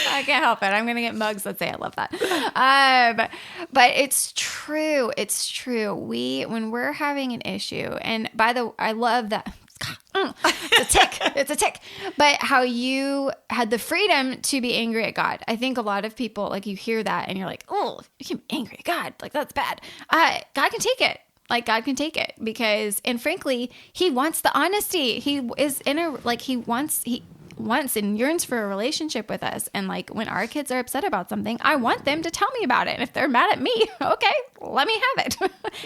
I can't help it. I'm going to get mugs that say I love that. But it's true. It's true. When we're having an issue, and I love that. It's a tick. But how you had the freedom to be angry at God. I think a lot of people, like you hear that and you're like, oh, you can be angry at God. Like that's bad. God can take it. Like God can take it because, and frankly, he wants the honesty. He is he wants and yearns for a relationship with us. And like when our kids are upset about something, I want them to tell me about it. And if they're mad at me, okay, let me have it.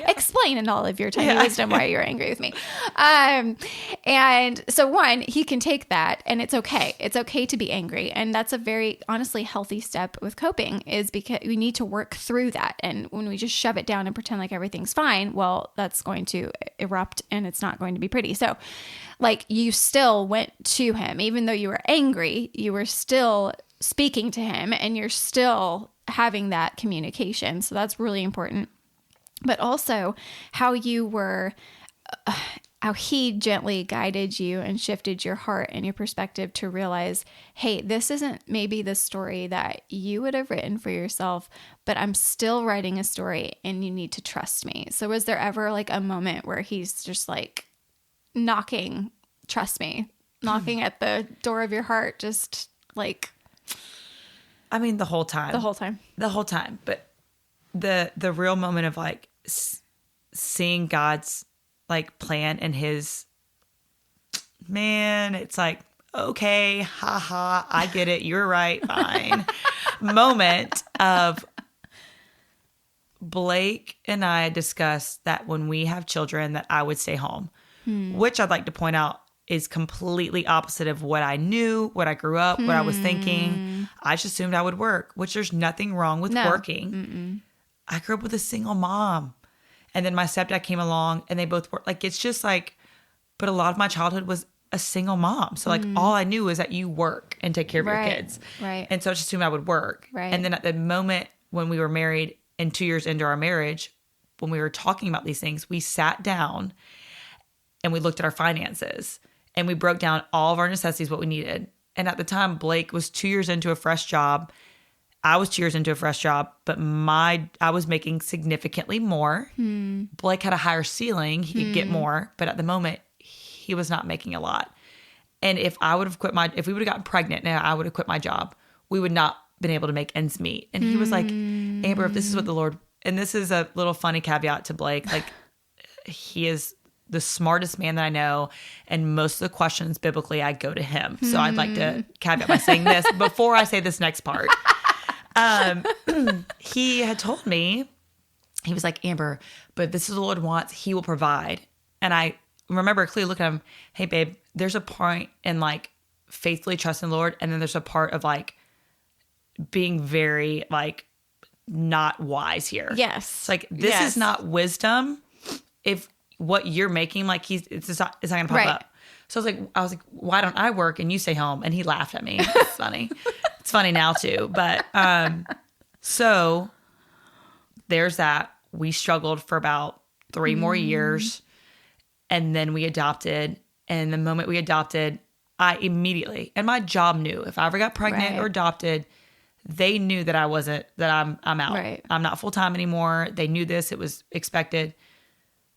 Explain in all of your tiny wisdom why you're angry with me. And so one, he can take that and it's okay. It's okay to be angry. And that's a very honestly healthy step with coping is because we need to work through that. And when we just shove it down and pretend like everything's fine, well, that's going to erupt and it's not going to be pretty. So like you still went to him, even though you were angry, you were still speaking to him and you're still having that communication. So that's really important. But also how you were, how he gently guided you and shifted your heart and your perspective to realize, hey, this isn't maybe the story that you would have written for yourself, but I'm still writing a story and you need to trust me. So was there ever like a moment where he's just like, knocking at the door of your heart, just like, I mean, the whole time, but the real moment of like seeing God's like plan and his man, it's like, okay, haha, I get it. You're right. Fine. Moment of Blake and I discussed that when we have children that I would stay home, which I'd like to point out is completely opposite of what I knew, what I grew up, what I was thinking. I just assumed I would work, which there's nothing wrong with working. I grew up with a single mom. And then my stepdad came along and they both worked. Like, it's just like, but a lot of my childhood was a single mom. So like all I knew was that you work and take care of your kids. Right. And so I just assumed I would work. Right. And then at the moment when we were married and 2 years into our marriage, when we were talking about these things, we sat down and we looked at our finances and we broke down all of our necessities, what we needed. And at the time, Blake was 2 years into a fresh job. I was 2 years into a fresh job, but I was making significantly more. Blake had a higher ceiling. He could get more. But at the moment, he was not making a lot. And if we would have gotten pregnant now, I would have quit my job. We would not been able to make ends meet. And he was like, Amber, if this is what the Lord, and this is a little funny caveat to Blake, like he is the smartest man that I know. And most of the questions biblically, I go to him. So I'd like to caveat by saying this before I say this next part. He had told me, he was like, Amber, but this is what the Lord wants. He will provide. And I remember clearly looking at him, hey babe, there's a point in like faithfully trusting the Lord. And then there's a part of like being very like not wise here. Yes. It's like, this is not wisdom. If what you're making, like it's not going to pop up. So I was like, why don't I work and you stay home? And he laughed at me. It's funny. It's funny now too. But, so there's that. We struggled for about 3 more years and then we adopted. And the moment we adopted, I immediately, and my job knew if I ever got pregnant or adopted, they knew that I'm out. Right. I'm not full-time anymore. They knew this. It was expected.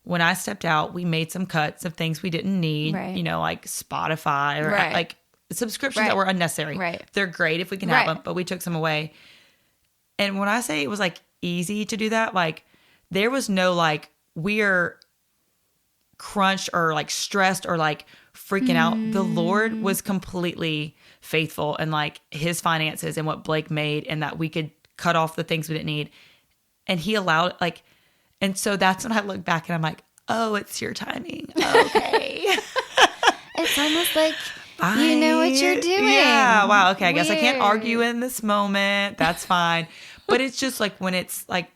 When I stepped out, we made some cuts of things we didn't need, like Spotify or like subscriptions that were unnecessary. Right. They're great if we can have them, but we took some away. And when I say it was like easy to do that, like there was no like we're crunched or like stressed or like freaking out. The Lord was completely faithful in like his finances and what Blake made and that we could cut off the things we didn't need. And he allowed like, and so that's when I look back and I'm like, oh, it's your timing. Okay. It's almost like you know what you're doing. Yeah. Wow. Okay. I guess I can't argue in this moment. That's fine. But it's just like when it's like,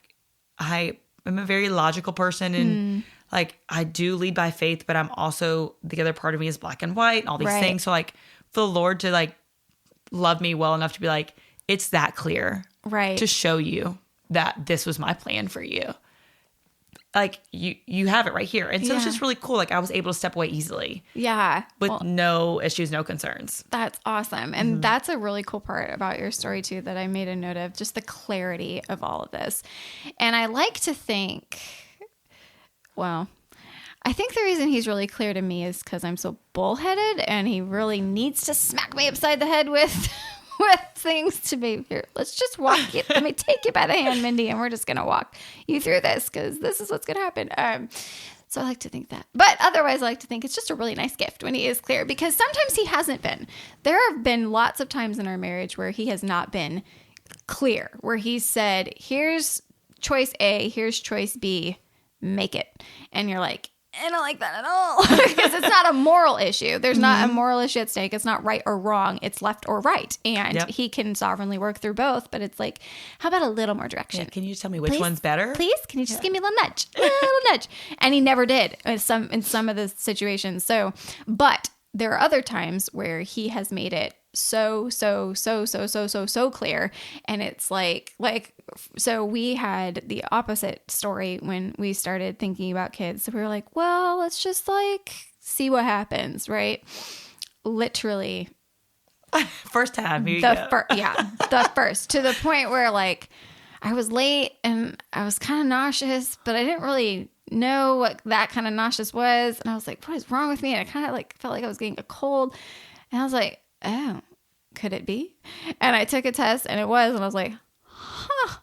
I'm a very logical person and like I do lead by faith, but I'm also, the other part of me is black and white and all these things. So like for the Lord to like love me well enough to be like, it's that clear. Right. To show you that this was my plan for you. Like you have it right here. And so it's just really cool. Like I was able to step away easily. Yeah. With no issues, no concerns. That's awesome. And that's a really cool part about your story too, that I made a note of, just the clarity of all of this. And I like to think, well, I think the reason he's really clear to me is because I'm so bullheaded and he really needs to smack me upside the head with things to be here. Let's just walk you. Let me take you by the hand, Mindy, and we're just going to walk you through this because this is what's going to happen. So I like to think that. But otherwise, I like to think it's just a really nice gift when he is clear, because sometimes he hasn't been. There have been lots of times in our marriage where he has not been clear, where he said, here's choice A, here's choice B, make it. And you're like, I don't like that at all, because it's not a moral issue. There's not a moral issue at stake. It's not right or wrong. It's left or right. And he can sovereignly work through both. But it's like, how about a little more direction? Yeah, can you just tell me which one's better? Please? Can you just give me a little nudge? A little nudge. And he never did in some of the situations. So, but there are other times where he has made it so clear. And it's like, so we had the opposite story when we started thinking about kids. So we were like, well, let's just like see what happens, right? Literally. First time. The first, to the point where like I was late and I was kind of nauseous, but I didn't really know what that kind of nauseous was. And I was like, what is wrong with me? And I kind of like felt like I was getting a cold. And I was like, oh, could it be? And I took a test and it was, and I was like, huh,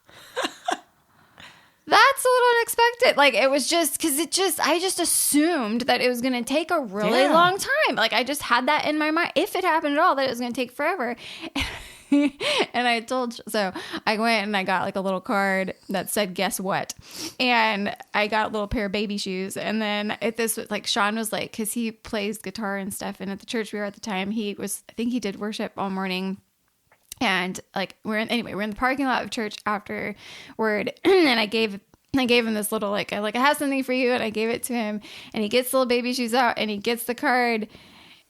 that's a little expect it. Like, it was just because I just assumed that it was going to take a really long time. Like, I just had that in my mind, if it happened at all, that it was going to take forever. And so I went and I got like a little card that said, guess what? And I got a little pair of baby shoes. And then Sean was like, cause he plays guitar and stuff. And at the church we were at the time, I think he did worship all morning. And like, we're in the parking lot of church afterward. And I gave him this little, I have something for you. And I gave it to him, and he gets the little baby shoes out and he gets the card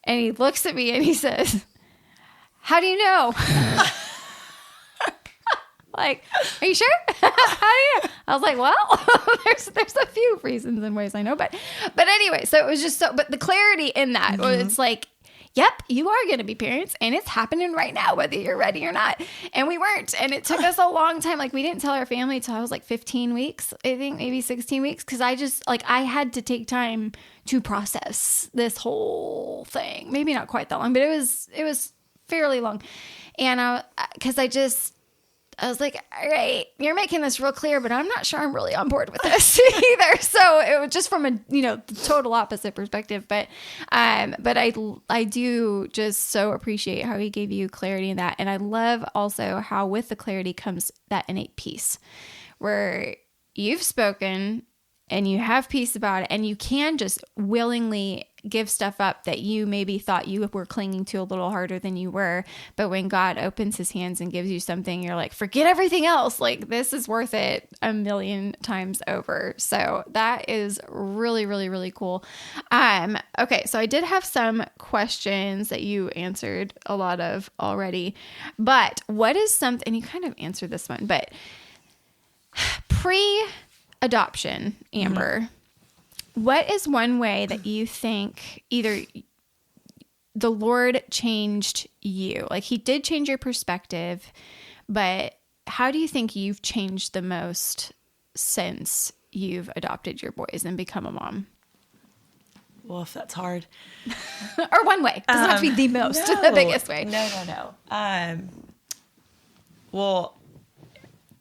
and he looks at me and he says, how do you know? Like, are you sure? How do you know? I was like, well, there's a few reasons and ways I know, but anyway, so it was just but the clarity in that, it's like, yep, you are going to be parents, and it's happening right now, whether you're ready or not. And we weren't, and it took us a long time. Like, we didn't tell our family until I was like 15 weeks, I think, maybe 16 weeks, because I had to take time to process this whole thing. Maybe not quite that long, but it was fairly long. And I was like, all right, you're making this real clear, but I'm not sure I'm really on board with this either. So it was just from a, the total opposite perspective. But I do just so appreciate how he gave you clarity in that. And I love also how with the clarity comes that innate peace, where you've spoken and you have peace about it, and you can just willingly give stuff up that you maybe thought you were clinging to a little harder than you were. But when God opens his hands and gives you something, you're like, forget everything else. Like, this is worth it 1,000,000 times over. So that is really, really, really cool. Okay. So I did have some questions that you answered a lot of already, but what is something, and you kind of answered this one, but pre-adoption, Amber, what is one way that you think either the Lord changed you? Like, he did change your perspective, but how do you think you've changed the most since you've adopted your boys and become a mom? Well, if that's hard. Or one way. It doesn't have to be the most, the biggest way. No. Well,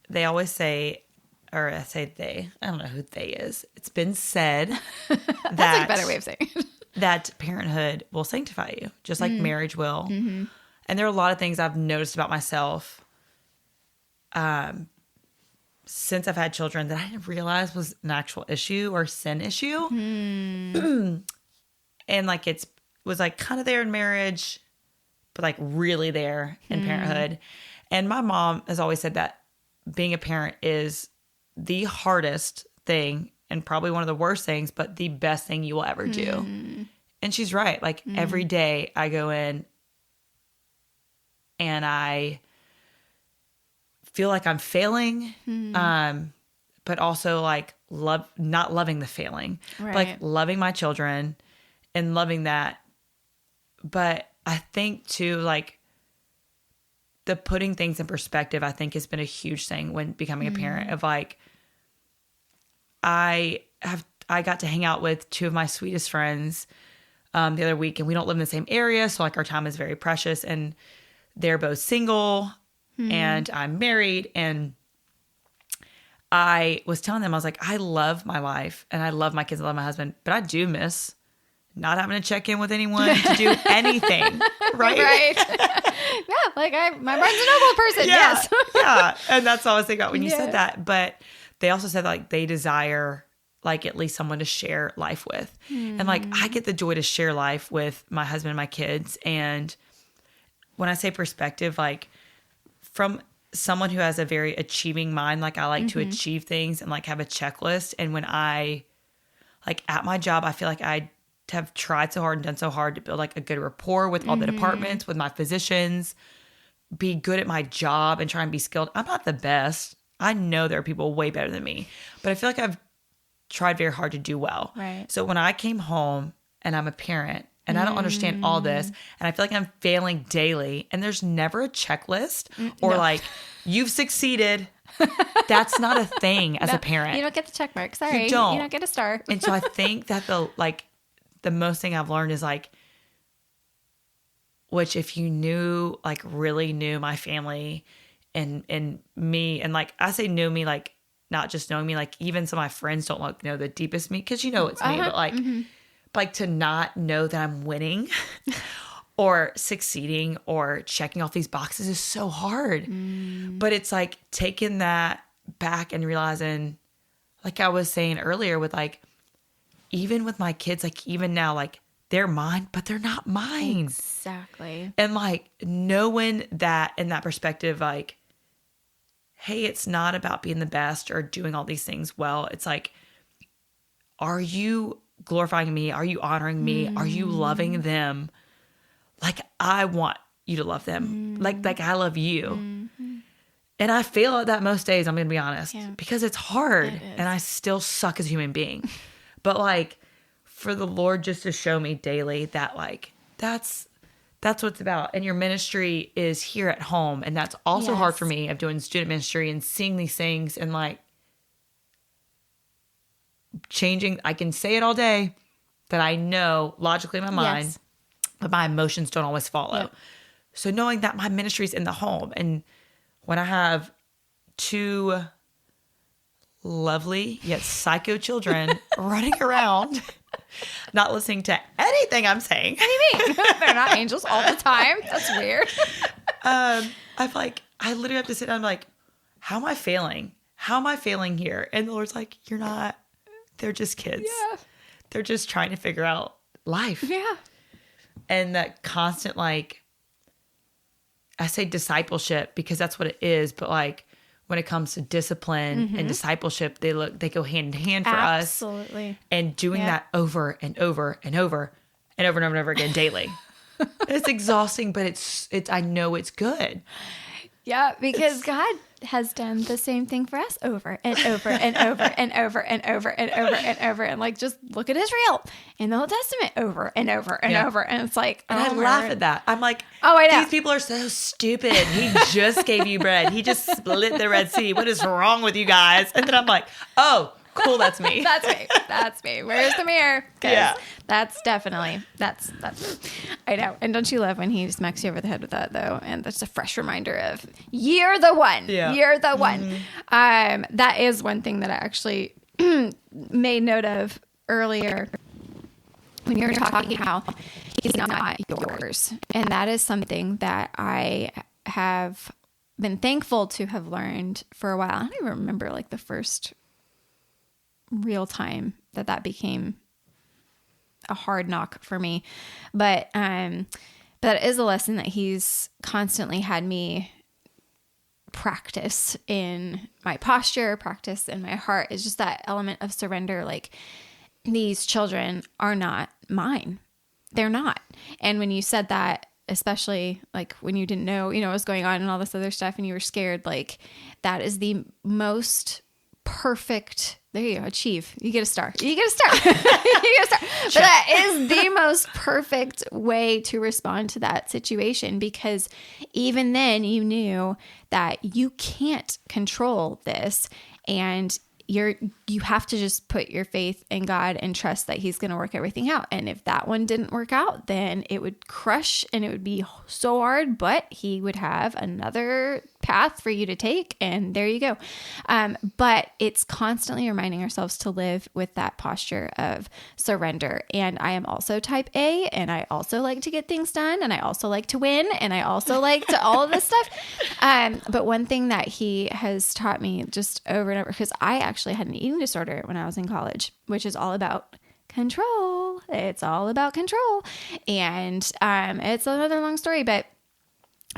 they always say, or I say they, I don't know who they is. It's been said that that's a better way of saying it. That parenthood will sanctify you, just like marriage will. Mm-hmm. And there are a lot of things I've noticed about myself since I've had children that I didn't realize was an actual issue or sin issue. And like was like kind of there in marriage, but like really there in parenthood. And my mom has always said that being a parent is the hardest thing and probably one of the worst things, but the best thing you will ever do. And she's right. Like every day I go in and I feel like I'm failing, but also like not loving the failing, like loving my children and loving that. But I think too, like the putting things in perspective, I think has been a huge thing when becoming a parent of like, I got to hang out with two of my sweetest friends the other week, and we don't live in the same area. So like our time is very precious, and they're both single and I'm married. And I was telling them, I was like, I love my life and I love my kids, I love my husband, but I do miss not having to check in with anyone to do anything. Right. Yeah. Like my Barnes & Noble person. Yes. Yeah. And that's all I was thinking about when you said that. But they also said like they desire like at least someone to share life with. And like I get the joy to share life with my husband and my kids. And when I say perspective, like from someone who has a very achieving mind, like I like to achieve things and like have a checklist. And when I like at my job, I feel like I have tried so hard and done so hard to build like a good rapport with all the departments, with my physicians, be good at my job and try and be skilled. I'm not the best. I know there are people way better than me, but I feel like I've tried very hard to do well. Right. So when I came home and I'm a parent and I don't understand all this and I feel like I'm failing daily and there's never a checklist or like you've succeeded. That's not a thing as a parent. You don't get the check mark. Sorry. You don't get a star. And so I think that the most thing I've learned is like, which if you really knew my family and me, and like I say knew me like not just knowing me, like even some of my friends don't like know the deepest me, because it's me, but like to not know that I'm winning or succeeding or checking off these boxes is so hard. But it's like taking that back and realizing, like I was saying earlier, with like, even with my kids, like even now, like they're mine, but they're not mine. Exactly. And like knowing that in that perspective, like, hey, it's not about being the best or doing all these things well. It's like, are you glorifying me? Are you honoring me? Are you loving them? Like I want you to love them. Like I love you. And I fail at that most days, I'm going to be honest, because it's hard and I still suck as a human being. But like for the Lord just to show me daily that like, that's what it's about. And your ministry is here at home. And that's also hard for me, of doing student ministry and seeing these things and like changing. I can say it all day that I know logically in my mind, but my emotions don't always follow. So knowing that my ministry is in the home, and when I have two lovely yet psycho children running around, not listening to anything I'm saying. What do you mean? They're not angels all the time. That's weird. I literally have to sit down and be like, how am I failing? How am I failing here? And the Lord's like, you're not. They're just kids. Yeah. They're just trying to figure out life. Yeah. And that constant, like, I say discipleship because that's what it is. But like when it comes to discipline and discipleship, they go hand in hand for us. Absolutely. And doing that over and over and over and over and over and over again daily. It's exhausting, but it's I know it's good. Yeah, because God has done the same thing for us over and over and over and over and over and over and over. And like, just look at Israel in the Old Testament over and over and over. And it's like, and I laugh at that. I'm like, oh, I know. These people are so stupid. He just gave you bread. He just split the Red Sea. What is wrong with you guys? And then I'm like, oh, cool. That's me. That's me. That's me. Where's the mirror? Yeah. That's definitely, that's I know. And don't you love when he smacks you over the head with that though? And that's a fresh reminder of, you're the one. Yeah. You're the one. That is one thing that I actually made note of earlier when you were talking how he's not yours. And that is something that I have been thankful to have learned for a while. I don't even remember like the first real time that became a hard knock for me. But that is a lesson that he's constantly had me practice in my posture, practice in my heart. It's just that element of surrender. Like, these children are not mine. They're not. And when you said that, especially like when you didn't know, what was going on and all this other stuff and you were scared, like that is the most perfect. There you go. Achieve. You get a star. You get a star. You get a star. But that is the most perfect way to respond to that situation, because even then you knew that you can't control this, and you have to just put your faith in God and trust that he's going to work everything out. And if that one didn't work out, then it would crush and it would be so hard, but he would have another path for you to take. And there you go. But it's constantly reminding ourselves to live with that posture of surrender. And I am also type A, and I also like to get things done, and I also like to win, and I also like to all of this stuff. But one thing that he has taught me just over and over, because I actually had an eating disorder when I was in college, which is all about control. It's all about control. And it's another long story, but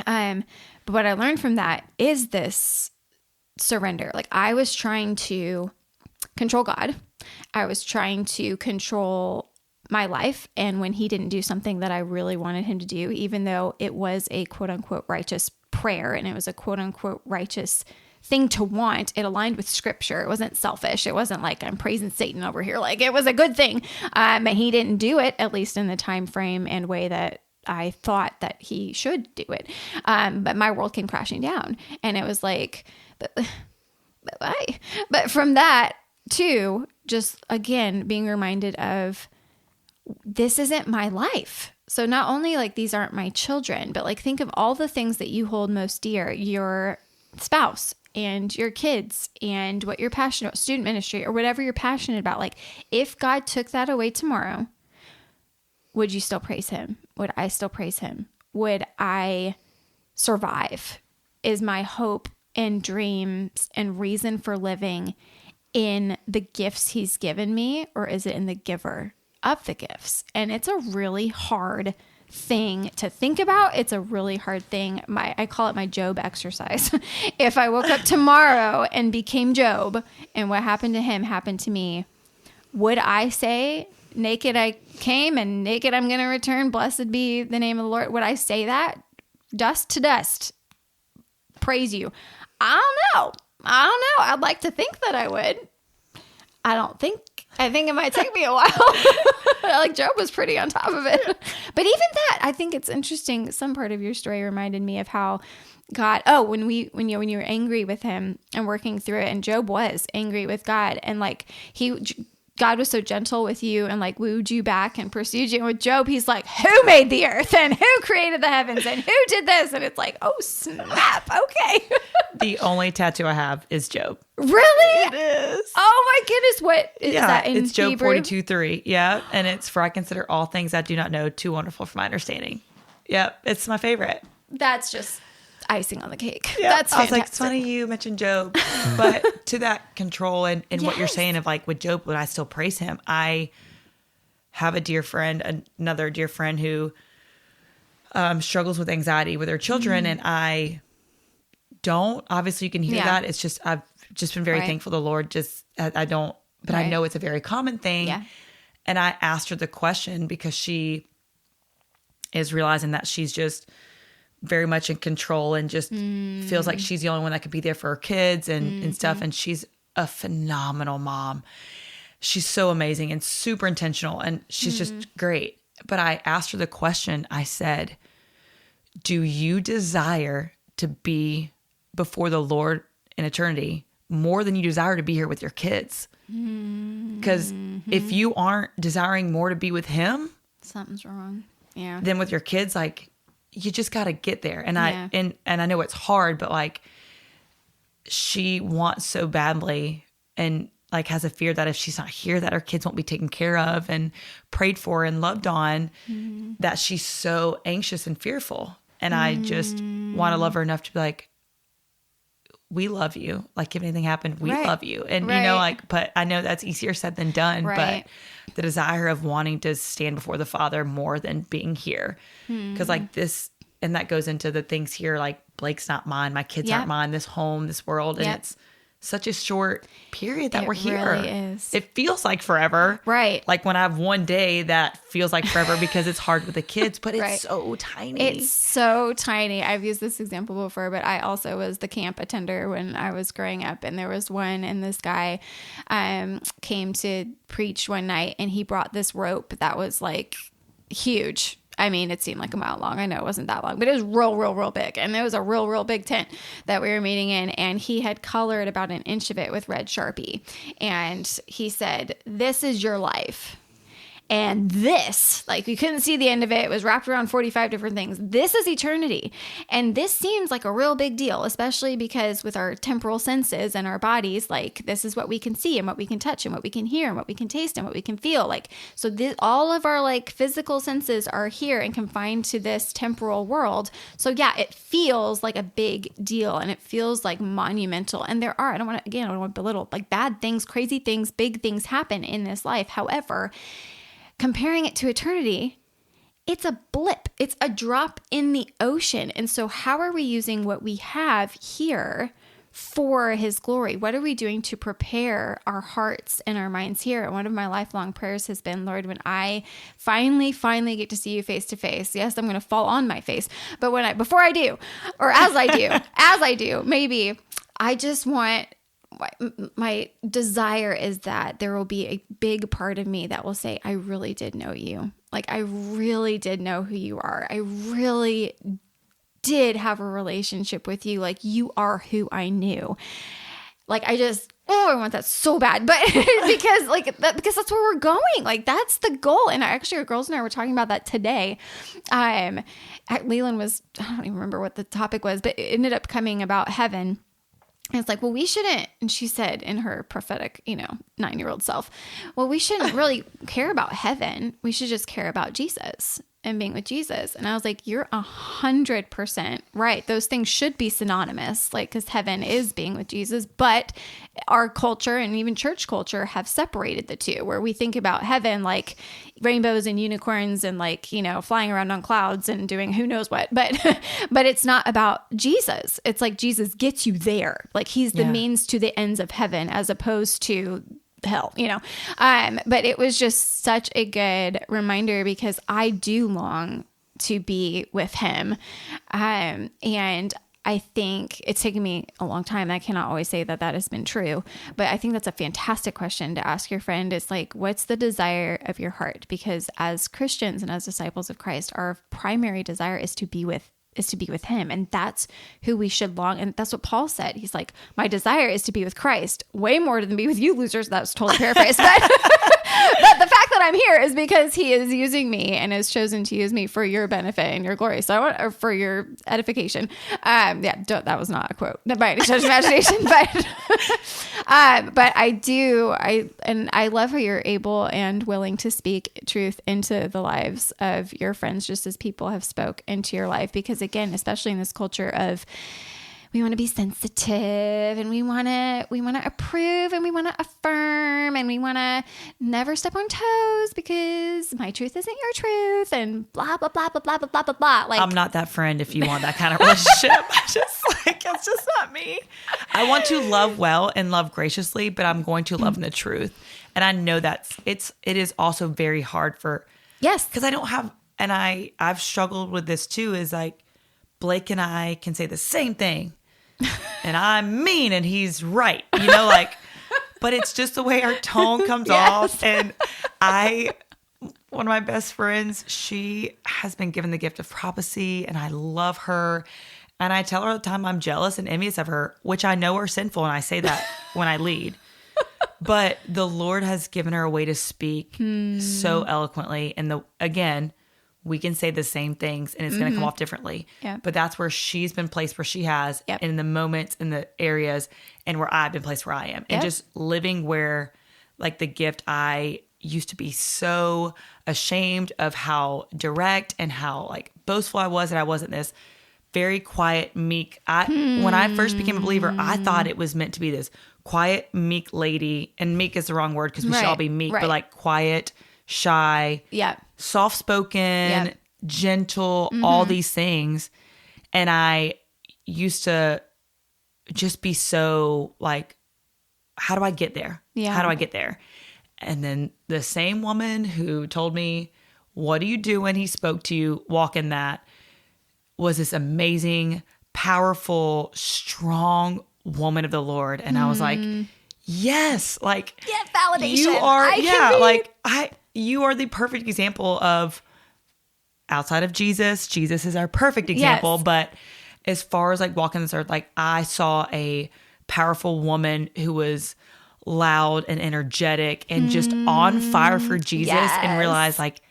what I learned from that is this surrender. Like, I was trying to control God. I was trying to control my life. And when he didn't do something that I really wanted him to do, even though it was a quote unquote righteous prayer and it was a quote unquote righteous thing to want, it aligned with scripture. It wasn't selfish. It wasn't like I'm praising Satan over here. Like, it was a good thing. And he didn't do it, at least in the time frame and way that I thought that he should do it. But my world came crashing down, and it was like, but why? But from that to just, again, being reminded of, this isn't my life. So not only like these aren't my children, but like think of all the things that you hold most dear, your spouse, and your kids and what you're passionate about, student ministry or whatever you're passionate about. Like if God took that away tomorrow, would you still praise him? Would I still praise him? Would I survive? Is my hope and dreams and reason for living in the gifts he's given me, or is it in the giver of the gifts? And it's a really hard thing to think about. It's a really hard thing. I call it my Job exercise. If I woke up tomorrow and became Job and what happened to him happened to me, would I say, naked I came and naked I'm going to return, blessed be the name of the Lord? Would I say that? Dust to dust, praise you. I don't know. I'd like to think that I would. I think it might take me a while. Like Job was pretty on top of it. But even that, I think it's interesting. Some part of your story reminded me of how God, when you were angry with him and working through it, and Job was angry with God, and like God was so gentle with you and like wooed you back and pursued you. And with Job, he's like, who made the earth and who created the heavens and who did this? And it's like, oh snap. Okay. The only tattoo I have is Job. Really? It is. Oh my goodness. What is that in it's Job Hebrew? 42:3. Yeah. And it's, for I consider all things I do not know too wonderful for my understanding. Yep. It's my favorite. That's just icing on the cake. Yep. That's fantastic. I was like, it's funny you mentioned Job, but to that control and what you're saying of like with Job, would I still praise him? I have a dear friend, another dear friend who struggles with anxiety with her children. And I don't, obviously you can hear that. It's just, I've just been very thankful to the Lord. I don't, but I know it's a very common thing. Yeah. And I asked her the question because she is realizing that she's just very much in control and just feels like she's the only one that could be there for her kids and stuff. And she's a phenomenal mom. She's so amazing and super intentional, and she's just great. But I asked her the question, I said, do you desire to be before the Lord in eternity more than you desire to be here with your kids? Because if you aren't desiring more to be with him, something's wrong. Yeah. Then with your kids, like, you just got to get there. And and I know it's hard, but like she wants so badly and like has a fear that if she's not here, that her kids won't be taken care of and prayed for and loved on, that she's so anxious and fearful. And I just want to love her enough to be like, we love you. Like if anything happened, we love you. And you know, like, but I know that's easier said than done, but the desire of wanting to stand before the Father more than being here. Cause like this, and that goes into the things here, like Blake's not mine. My kids aren't mine, this home, this world. And it's such a short period that we're here. Really is. It feels like forever. Right. Like when I have one day that feels like forever because it's hard with the kids, but it's so tiny. It's so tiny. I've used this example before, but I also was the camp attender when I was growing up. And there was one, and this guy came to preach one night, and he brought this rope that was like huge. I mean, it seemed like a mile long. I know it wasn't that long, but it was real big. And it was a real big tent that we were meeting in. And he had colored about an inch of it with red Sharpie. And he said, this is your life. And this, like, you couldn't see the end of it. It was wrapped around 45 different things. This is eternity. And this seems like a real big deal, especially because with our temporal senses and our bodies, like, this is what we can see and what we can touch and what we can hear and what we can taste and what we can feel. Like, so this, all of our, like, physical senses are here and confined to this temporal world. So, yeah, it feels like a big deal and it feels like monumental. And there are, I don't want to belittle, like, bad things, crazy things, big things happen in this life. However, comparing it to eternity, it's a blip. It's a drop in the ocean. And so how are we using what we have here for his glory? What are we doing to prepare our hearts and our minds here? And one of my lifelong prayers has been, Lord, when I finally get to see you face to face, yes, I'm going to fall on my face. But before I do, or as I do, maybe I just want, my desire is that there will be a big part of me that will say, I really did know you. Like, I really did know who you are. I really did have a relationship with you. Like, you are who I knew. Like, I want that so bad. But because that's where we're going. Like, that's the goal. And actually, our girls and I were talking about that today. Leland was, I don't even remember what the topic was, but it ended up coming about heaven. And it's like, well, we shouldn't. And she said in her prophetic, 9-year-old self, well, we shouldn't really care about heaven. We should just care about Jesus and being with Jesus. And I was like, you're 100% right. Those things should be synonymous, like, because heaven is being with Jesus. But our culture and even church culture have separated the two, where we think about heaven like rainbows and unicorns and like, flying around on clouds and doing who knows what. But it's not about Jesus. It's like Jesus gets you there. Like he's the means to the ends of heaven, as opposed to hell, but it was just such a good reminder, because I do long to be with him. And I think it's taken me a long time. I cannot always say that has been true, but I think that's a fantastic question to ask your friend, is like, what's the desire of your heart? Because as Christians and as disciples of Christ, our primary desire is to be with him. And that's who we should long. And that's what Paul said. He's like, my desire is to be with Christ way more than be with you losers. That was totally paraphrased. But the fact that I'm here is because he is using me and has chosen to use me for your benefit and your glory. So or for your edification. That was not a quote by any stretch of imagination, but I love how you're able and willing to speak truth into the lives of your friends, just as people have spoke into your life. Because again, especially in this culture of, we want to be sensitive and we want to approve and we want to affirm and we want to never step on toes because my truth isn't your truth and blah, blah, blah, blah, blah, blah, blah, blah. Like, I'm not that friend if you want that kind of relationship. It's just not me. I want to love well and love graciously, but I'm going to love in the truth. And I know it is also very hard yes, because I don't have, and I've struggled with this too, is like Blake and I can say the same thing. And I'm mean and he's right, but it's just the way our tone comes off. And one of my best friends, she has been given the gift of prophecy and I love her. And I tell her all the time I'm jealous and envious of her, which I know are sinful. And I say that when I lead, but the Lord has given her a way to speak so eloquently. And again, we can say the same things and it's going to come off differently. Yeah. But that's where she's been placed where she has, Yep. and in the moments, in the areas, and where I've been placed where I am. And just living where, like, the gift, I used to be so ashamed of how direct and how, like, boastful I was, that I wasn't this very quiet, meek. When I first became a believer, I thought it was meant to be this quiet, meek lady. And meek is the wrong word because we should all be meek, but like quiet, shy, soft-spoken, gentle, all these things. And I used to just be so like, how do I get there? Yeah. How do I get there? And then the same woman who told me, what do you do when he spoke to you? Walk in that, was this amazing, powerful, strong woman of the Lord. And I was like, yes, like, validation. You are, you are the perfect example of, outside of Jesus is our perfect example. Yes. But as far as like walking this earth, like, I saw a powerful woman who was loud and energetic and just on fire for Jesus, and realized, like,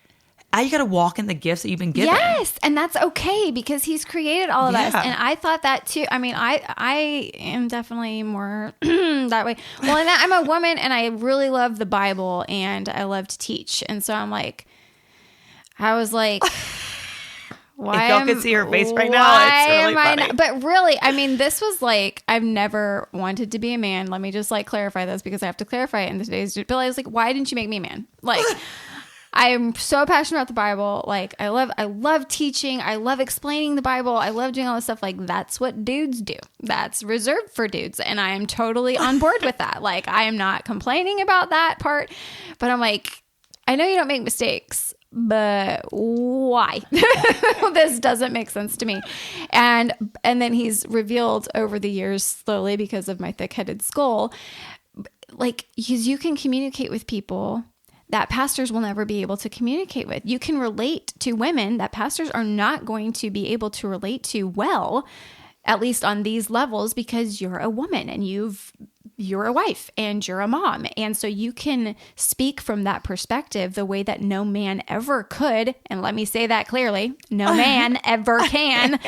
you got to walk in the gifts that you've been given. Yes. And that's okay because he's created all of us. And I thought that too. I mean, I am definitely more that way. Well, and I'm a woman and I really love the Bible and I love to teach. And so I was like, why? If y'all could see her face right now, it's really funny. But really, I mean, this was like, I've never wanted to be a man. Let me just like clarify this because I have to clarify it in today's bill. I was like, why didn't you make me a man? Like, I am so passionate about the Bible. Like, I love teaching. I love explaining the Bible. I love doing all this stuff. Like, that's what dudes do. That's reserved for dudes. And I am totally on board with that. Like, I am not complaining about that part. But I'm like, I know you don't make mistakes, but why? This doesn't make sense to me. And then he's revealed over the years slowly because of my thick-headed skull, like, because you can communicate with people that pastors will never be able to communicate with. You can relate to women that pastors are not going to be able to relate to well, at least on these levels, because you're a woman and you've you're a wife and you're a mom. And so you can speak from that perspective the way that no man ever could. And let me say that clearly, no man ever can.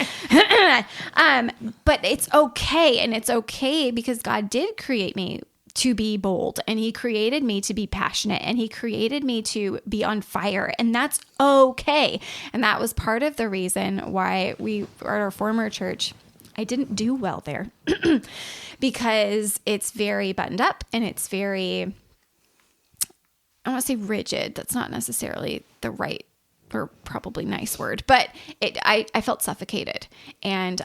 But it's okay. And it's okay because God did create me to be bold, and he created me to be passionate, and he created me to be on fire, and that's okay. And that was part of the reason why we were at our former church. I didn't do well there because it's very buttoned up and it's very, I want to say rigid. That's not necessarily the right or probably nice word, but I felt suffocated. And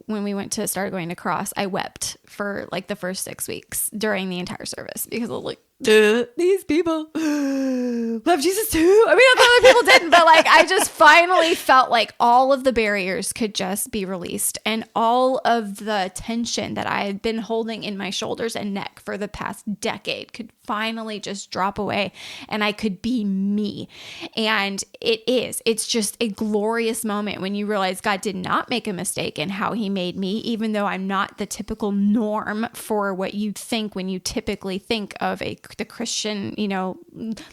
when we started going to Cross, I wept for like the first 6 weeks during the entire service because I was like, these people love Jesus too. I mean, not that other people didn't, but like, I just finally felt like all of the barriers could just be released, and all of the tension that I had been holding in my shoulders and neck for the past decade could finally just drop away, and I could be me. And it's just a glorious moment when you realize God did not make a mistake in how he made me, even though I'm not the typical norm for what you think when you typically think of the Christian, not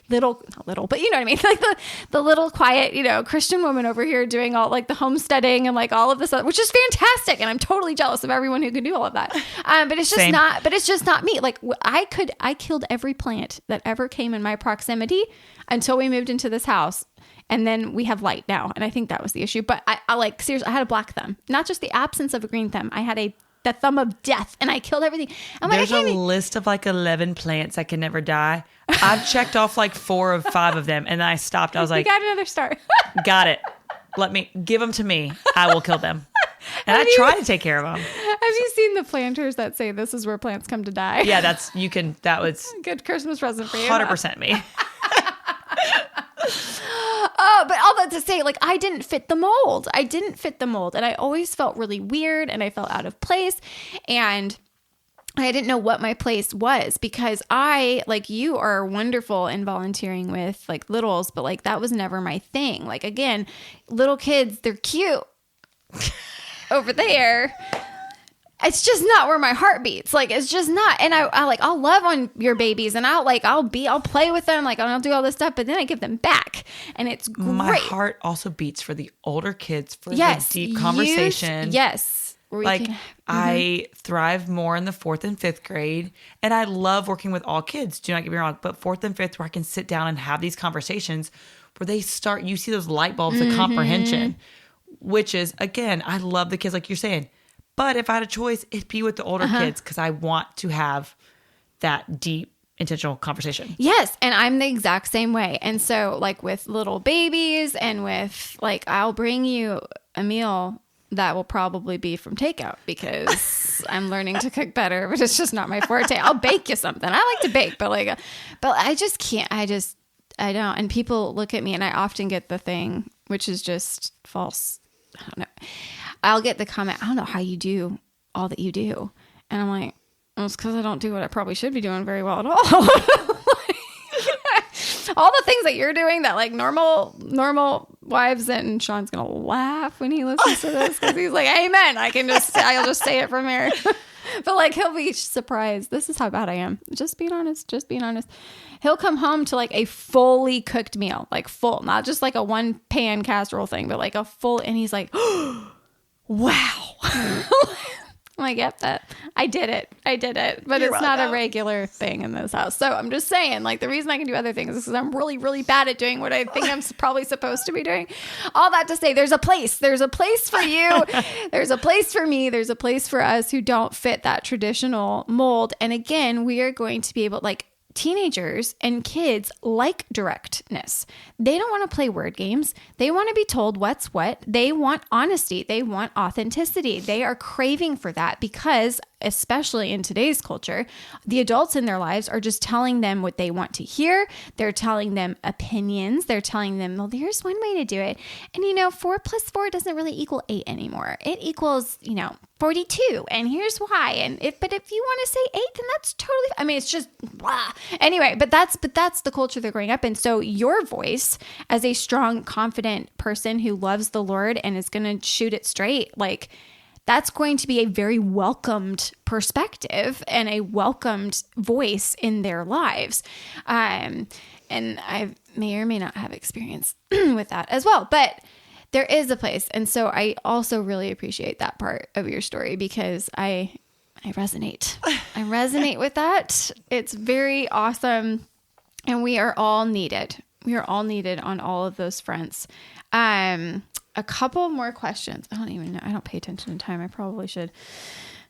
little, but you know what I mean? Like the little quiet, Christian woman over here doing all like the homesteading and like all of this, which is fantastic. And I'm totally jealous of everyone who can do all of that. But it's just not me. Like I killed every plant that ever came in my proximity until we moved into this house. And then we have light now. And I think that was the issue. But I like, seriously, I had a black thumb, not just the absence of a green thumb. I had the thumb of death, and I killed everything. There's a list of like 11 plants that can never die. I've checked off like 4 or 5 of them, and then I stopped. I was like, you got another star. Got it. Give them to me. I will kill them. And I try to take care of them. Have you seen the planters that say this is where plants come to die? Yeah, that was good Christmas present for you. 100% me. Oh, but all that to say, like, I didn't fit the mold. And I always felt really weird, and I felt out of place. And I didn't know what my place was, because you are wonderful in volunteering with like littles, but like that was never my thing. Like, again, little kids, they're cute over there. It's just not where my heart beats. Like, it's just not. And I'll love on your babies, and I'll play with them. Like, I'll do all this stuff, but then I give them back, and it's great. My heart also beats for the older kids, for the deep conversation. Yes. I thrive more in the 4th and 5th grade, and I love working with all kids. Do not get me wrong, but 4th and 5th, where I can sit down and have these conversations where you see those light bulbs of comprehension, which is, again, I love the kids, like you're saying. But if I had a choice, it'd be with the older kids, because I want to have that deep, intentional conversation. Yes. And I'm the exact same way. And so like with little babies and with like, I'll bring you a meal that will probably be from takeout, because I'm learning to cook better, but it's just not my forte. I'll bake you something. I like to bake, but I just can't. I don't. And people look at me, and I often get the thing, which is just false. I don't know. I'll get the comment, I don't know how you do all that you do. And I'm like, well, it's because I don't do what I probably should be doing very well at all. All the things that you're doing that like normal wives, and Sean's going to laugh when he listens to this, because he's like, amen. I'll just say it from here. But like, he'll be surprised. This is how bad I am. Just being honest. He'll come home to like a fully cooked meal, like full, not just like a 1-pan casserole thing, but like a full, and he's like, wow. I'm like, yep, I did it. But You're it's not a regular thing in this house. So I'm just saying, like, the reason I can do other things is because I'm really, really bad at doing what I think I'm probably supposed to be doing. All that to say, there's a place. There's a place for you. There's a place for me. There's a place for us who don't fit that traditional mold. And again, we are going to be able, like, teenagers and kids like directness. They don't want to play word games. They want to be told what's what. They want honesty. They want authenticity. They are craving for that, because especially in today's culture, the adults in their lives are just telling them what they want to hear. They're telling them opinions. They're telling them, well, here's one way to do it. And 4 plus 4 doesn't really equal 8 anymore. It equals, 42. And here's why. But if you want to say 8, then that's totally, I mean, it's just blah. Anyway, but that's the culture they're growing up in. So your voice as a strong, confident person who loves the Lord and is going to shoot it straight, like, that's going to be a very welcomed perspective and a welcomed voice in their lives. And I may or may not have experience with that as well, but there is a place. And so I also really appreciate that part of your story because I resonate. I resonate with that. It's very awesome. And we are all needed. We are all needed on all of those fronts. A couple more questions. I don't even know. I don't pay attention to time. I probably should.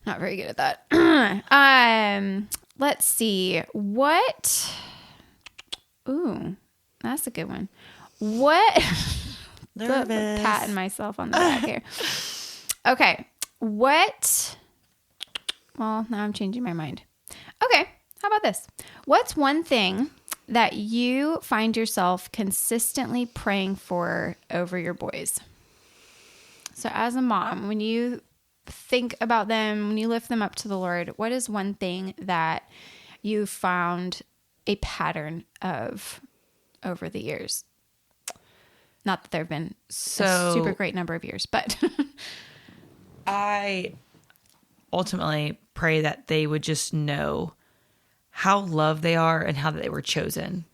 Not very good at that. Let's see. What? Ooh, that's a good one. What? Nervous. Patting myself on the back here. Okay. What? Well, now I'm changing my mind. Okay. How about this? What's one thing that you find yourself consistently praying for over your boys? So as a mom, when you think about them, when you lift them up to the Lord, what is one thing that you found a pattern of over the years? Not that there have been a super great number of years, but I ultimately pray that they would just know how loved they are and how they were chosen.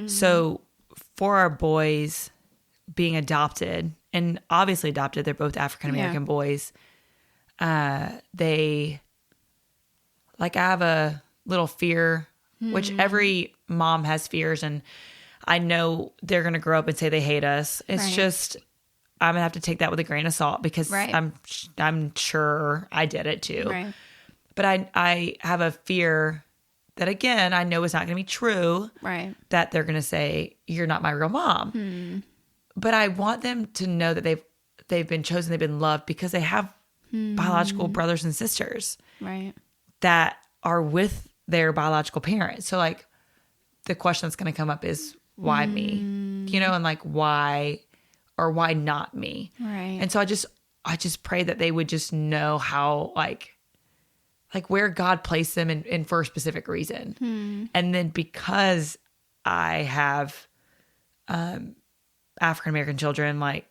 So for our boys being adopted, and obviously adopted, they're both African-American boys. They, like, I have a little fear, which every mom has fears, and I know they're going to grow up and say they hate us. It's just, I'm going to have to take that with a grain of salt because I'm sure I did it too. Right. But I have a fear that, again, I know is not going to be true. Right. That they're going to say, you're not my real mom. But I want them to know that they've been chosen, they've been loved because they have biological brothers and sisters that are with their biological parents. So, like, the question that's going to come up is, why me? You know, and like, why or why not me? Right. And so I just pray that they would just know how, like where God placed them in for a specific reason. And then because I have African-American children, like,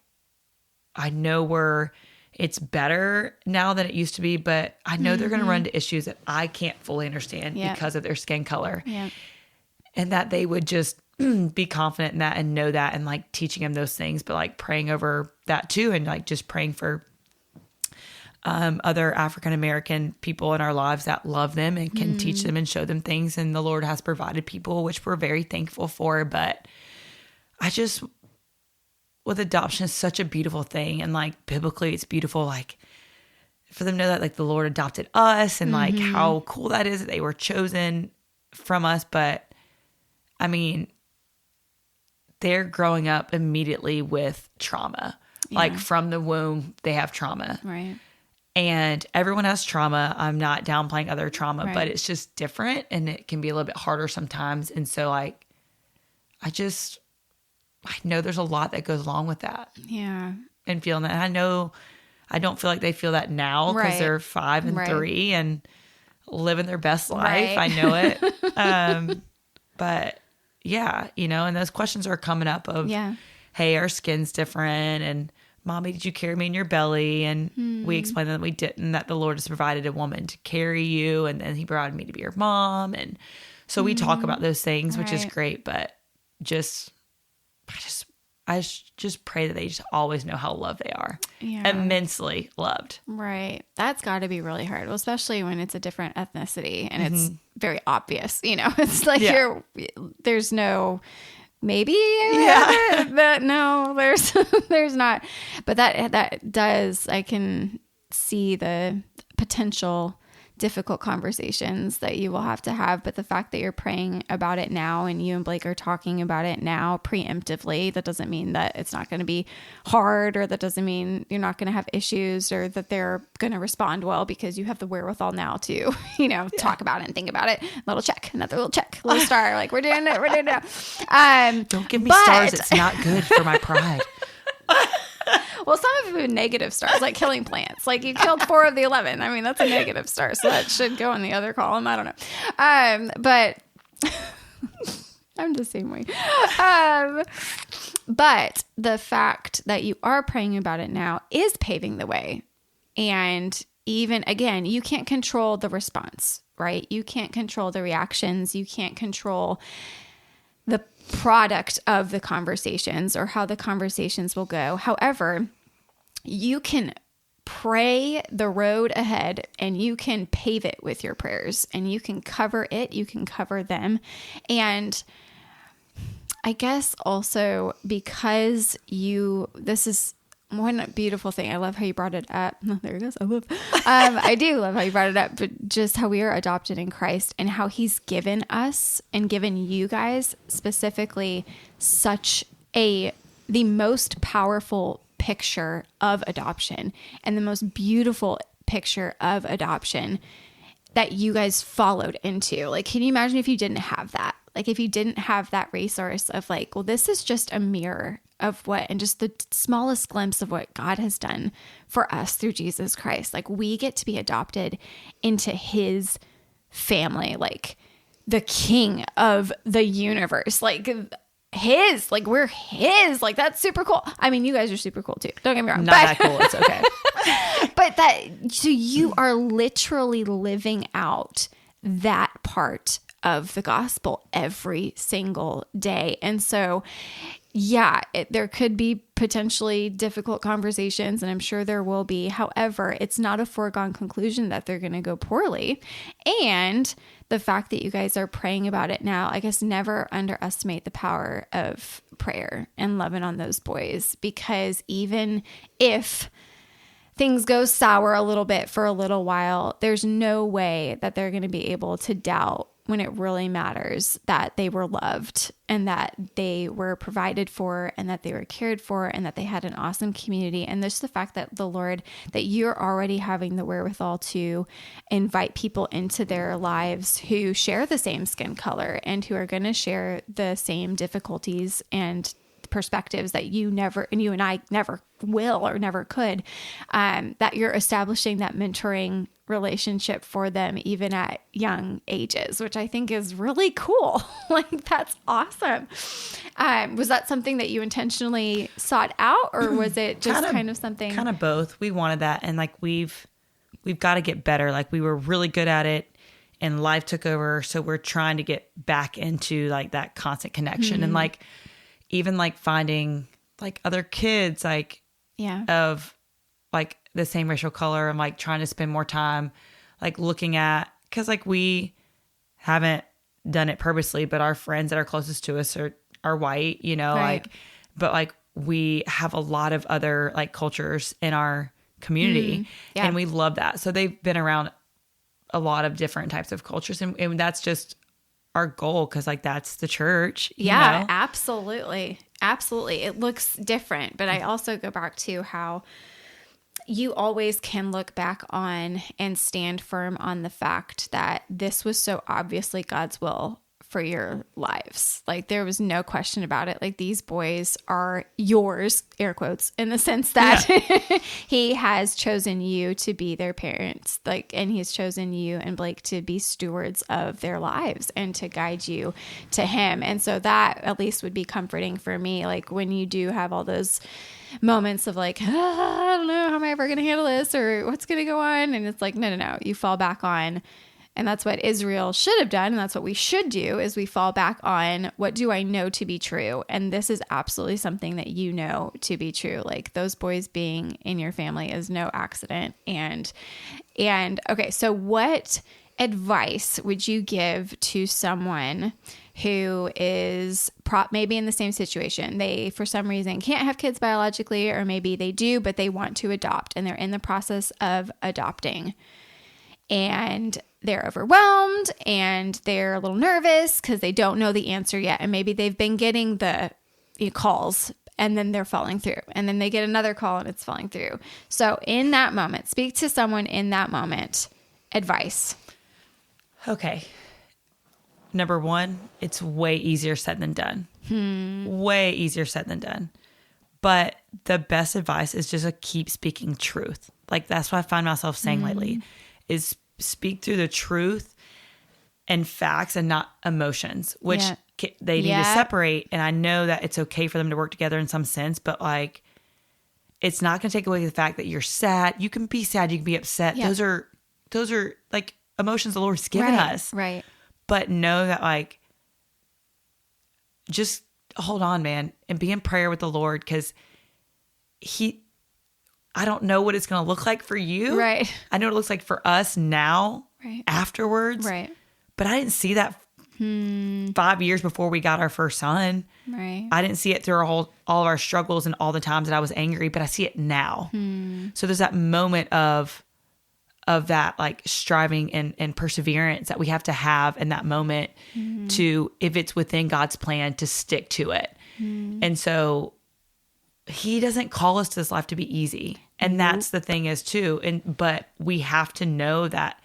I know where it's better now than it used to be, but I know they're going to run into issues that I can't fully understand because of their skin color. And that they would just be confident in that and know that, and like teaching them those things, but like praying over that too. And like just praying for other African-American people in our lives that love them and can teach them and show them things. And the Lord has provided people, which we're very thankful for. But with adoption is such a beautiful thing. And like biblically it's beautiful, like for them to know that like the Lord adopted us and like how cool that is that they were chosen from us. But I mean, they're growing up immediately with trauma. Like from the womb, they have trauma. Right. And everyone has trauma. I'm not downplaying other trauma, but it's just different and it can be a little bit harder sometimes. And so like, I know there's a lot that goes along with that. Yeah. And feeling that. And I know I don't feel like they feel that now because they're 5 and 3 and living their best life. I know it. But yeah, you know, and those questions are coming up of, hey, our skin's different, and mommy, did you carry me in your belly? And we explained that we didn't, that the Lord has provided a woman to carry you, and then he provided me to be your mom. And so we talk about those things, which is great, but I just pray that they just always know how loved they are. Immensely loved. Right. That's got to be really hard, well, especially when it's a different ethnicity and it's very obvious, you know, it's like there's no, maybe, no, there's not, but that does, I can see the potential difficult conversations that you will have to have, but the fact that you're praying about it now and you and Blake are talking about it now preemptively, that doesn't mean that it's not going to be hard, or that doesn't mean you're not going to have issues, or that they're going to respond well, because you have the wherewithal now to, you know, talk about it and think about it. Little check, another little check, little star, like we're doing it now. Don't give me stars. It's not good for my pride. Well, some of them have negative stars, like killing plants. Like you killed 4 of the 11. I mean, that's a negative star, so that should go in the other column. I don't know. But I'm the same way. But the fact that you are praying about it now is paving the way. And even, again, you can't control the response, right? You can't control the reactions. You can't control the product of the conversations or how the conversations will go. However, you can pray the road ahead and you can pave it with your prayers and you can cover it. You can cover them. And I guess also because this is one beautiful thing. I love how you brought it up. Oh, there it goes. I do love how you brought it up, but just how we are adopted in Christ and how he's given us and given you guys specifically the most powerful picture of adoption and the most beautiful picture of adoption that you guys followed into. Like, can you imagine if you didn't have that? Like, if you didn't have that resource of like, well, this is just a mirror of what, and just the smallest glimpse of what God has done for us through Jesus Christ. Like, we get to be adopted into his family, like the king of the universe, like we're his, like, that's super cool. I mean, you guys are super cool too. Don't get me wrong. Not that cool. It's okay. But so you are literally living out that part of the gospel every single day. And so, yeah, there could be potentially difficult conversations, and I'm sure there will be. However, it's not a foregone conclusion that they're going to go poorly. And the fact that you guys are praying about it now, I guess never underestimate the power of prayer and loving on those boys, because even if things go sour a little bit for a little while, there's no way that they're going to be able to doubt when it really matters that they were loved and that they were provided for and that they were cared for and that they had an awesome community. And just the fact that that you're already having the wherewithal to invite people into their lives who share the same skin color and who are going to share the same difficulties and perspectives that you and I never will or never could, that you're establishing that mentoring relationship for them even at young ages, which I think is really cool. Like, that's awesome. Was that something that you intentionally sought out, or was it just kind of something? Kind of both. We wanted that, and like we've got to get better. Like, we were really good at it and life took over, so we're trying to get back into like that constant connection. And like even like finding like other kids like of like the same racial color, and like trying to spend more time like looking at, because like we haven't done it purposely, but our friends that are closest to us are white, you know, right. like, but like we have a lot of other like cultures in our community and we love that. So they've been around a lot of different types of cultures, and that's just our goal, because like that's the church. You know? Absolutely. It looks different, but I also go back to how you always can look back on and stand firm on the fact that this was so obviously God's will for your lives. Like, there was no question about it. Like, these boys are yours, air quotes, in the sense that he has chosen you to be their parents, like, and he's chosen you and Blake to be stewards of their lives and to guide you to him. And so that at least would be comforting for me. Like, when you do have all those moments of like, I don't know, how am I ever going to handle this, or what's going to go on? And it's like, no. You fall back on, and that's what Israel should have done. And that's what we should do, is we fall back on, what do I know to be true? And this is absolutely something that you know to be true. Like, those boys being in your family is no accident. And okay, so what advice would you give to someone who is maybe in the same situation? They, for some reason, can't have kids biologically, or maybe they do, but they want to adopt and they're in the process of adopting, and they're overwhelmed and they're a little nervous because they don't know the answer yet. And maybe they've been getting the calls and then they're falling through, and then they get another call and it's falling through. So in that moment, speak to someone in that moment. Advice. Okay. Number one, it's way easier said than done. Way easier said than done. But the best advice is just to keep speaking truth. Like, that's what I find myself saying lately, is speak through the truth and facts and not emotions, which they need to separate. And I know that it's okay for them to work together in some sense, but like, it's not going to take away the fact that you're sad. You can be sad. You can be upset. Yeah. Those are like emotions the Lord's given us. Right. But know that like, just hold on, man, and be in prayer with the Lord, because I don't know what it's going to look like for you. Right. I know what it looks like for us now, Right. afterwards. Right. But I didn't see that 5 years before we got our first son. Right. I didn't see it through all of our struggles and all the times that I was angry, but I see it now. So there's that moment of that like striving and perseverance that we have to have in that moment to, if it's within God's plan, to stick to it. And so he doesn't call us to this life to be easy. And that's the thing is too. But we have to know that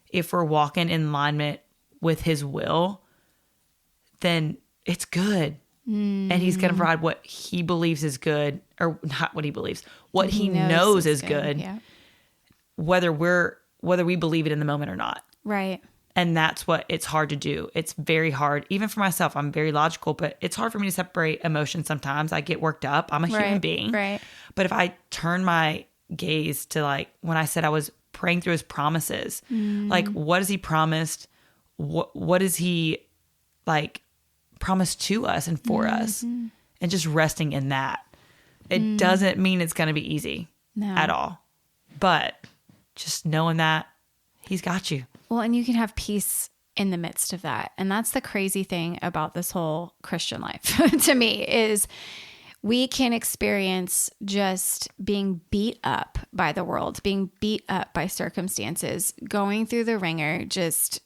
if we're walking in alignment with his will, then it's good. And he's going to provide what he believes is good, or not what he believes, what he knows is good. Yeah. Whether we believe it in the moment or not. Right. And that's what it's hard to do. It's very hard. Even for myself, I'm very logical, but it's hard for me to separate emotions sometimes. I get worked up. I'm a human being. Right. But if I turn my gaze to like when I said I was praying through his promises, like what has he promised? What is he like promised to us and for us? And just resting in that. It doesn't mean it's going to be easy at all. But just knowing that he's got you. Well, and you can have peace in the midst of that. And that's the crazy thing about this whole Christian life to me, is we can experience just being beat up by the world, being beat up by circumstances, going through the ringer, just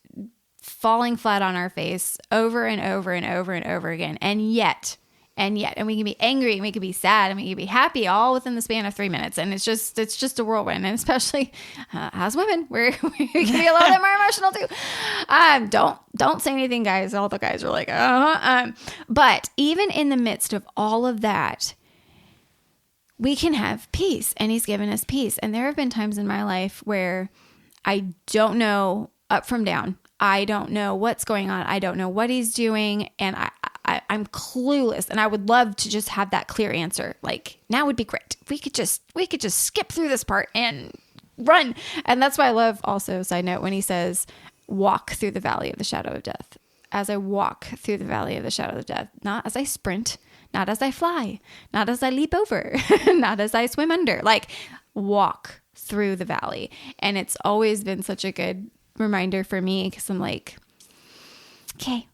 falling flat on our face over and over and over and over again. And yet, and we can be angry and we can be sad and we can be happy all within the span of 3 minutes. And it's just a whirlwind. And especially as women, we can be a little bit more emotional too. Don't say anything, guys. All the guys are like, but even in the midst of all of that, we can have peace, and he's given us peace. And there have been times in my life where I don't know up from down. I don't know what's going on. I don't know what he's doing. And I'm clueless, and I would love to just have that clear answer. Like, now would be great. We could just skip through this part and run. And that's why I love also, side note, when he says, walk through the valley of the shadow of death. As I walk through the valley of the shadow of death, not as I sprint, not as I fly, not as I leap over, not as I swim under, like walk through the valley. And it's always been such a good reminder for me, because I'm like, okay,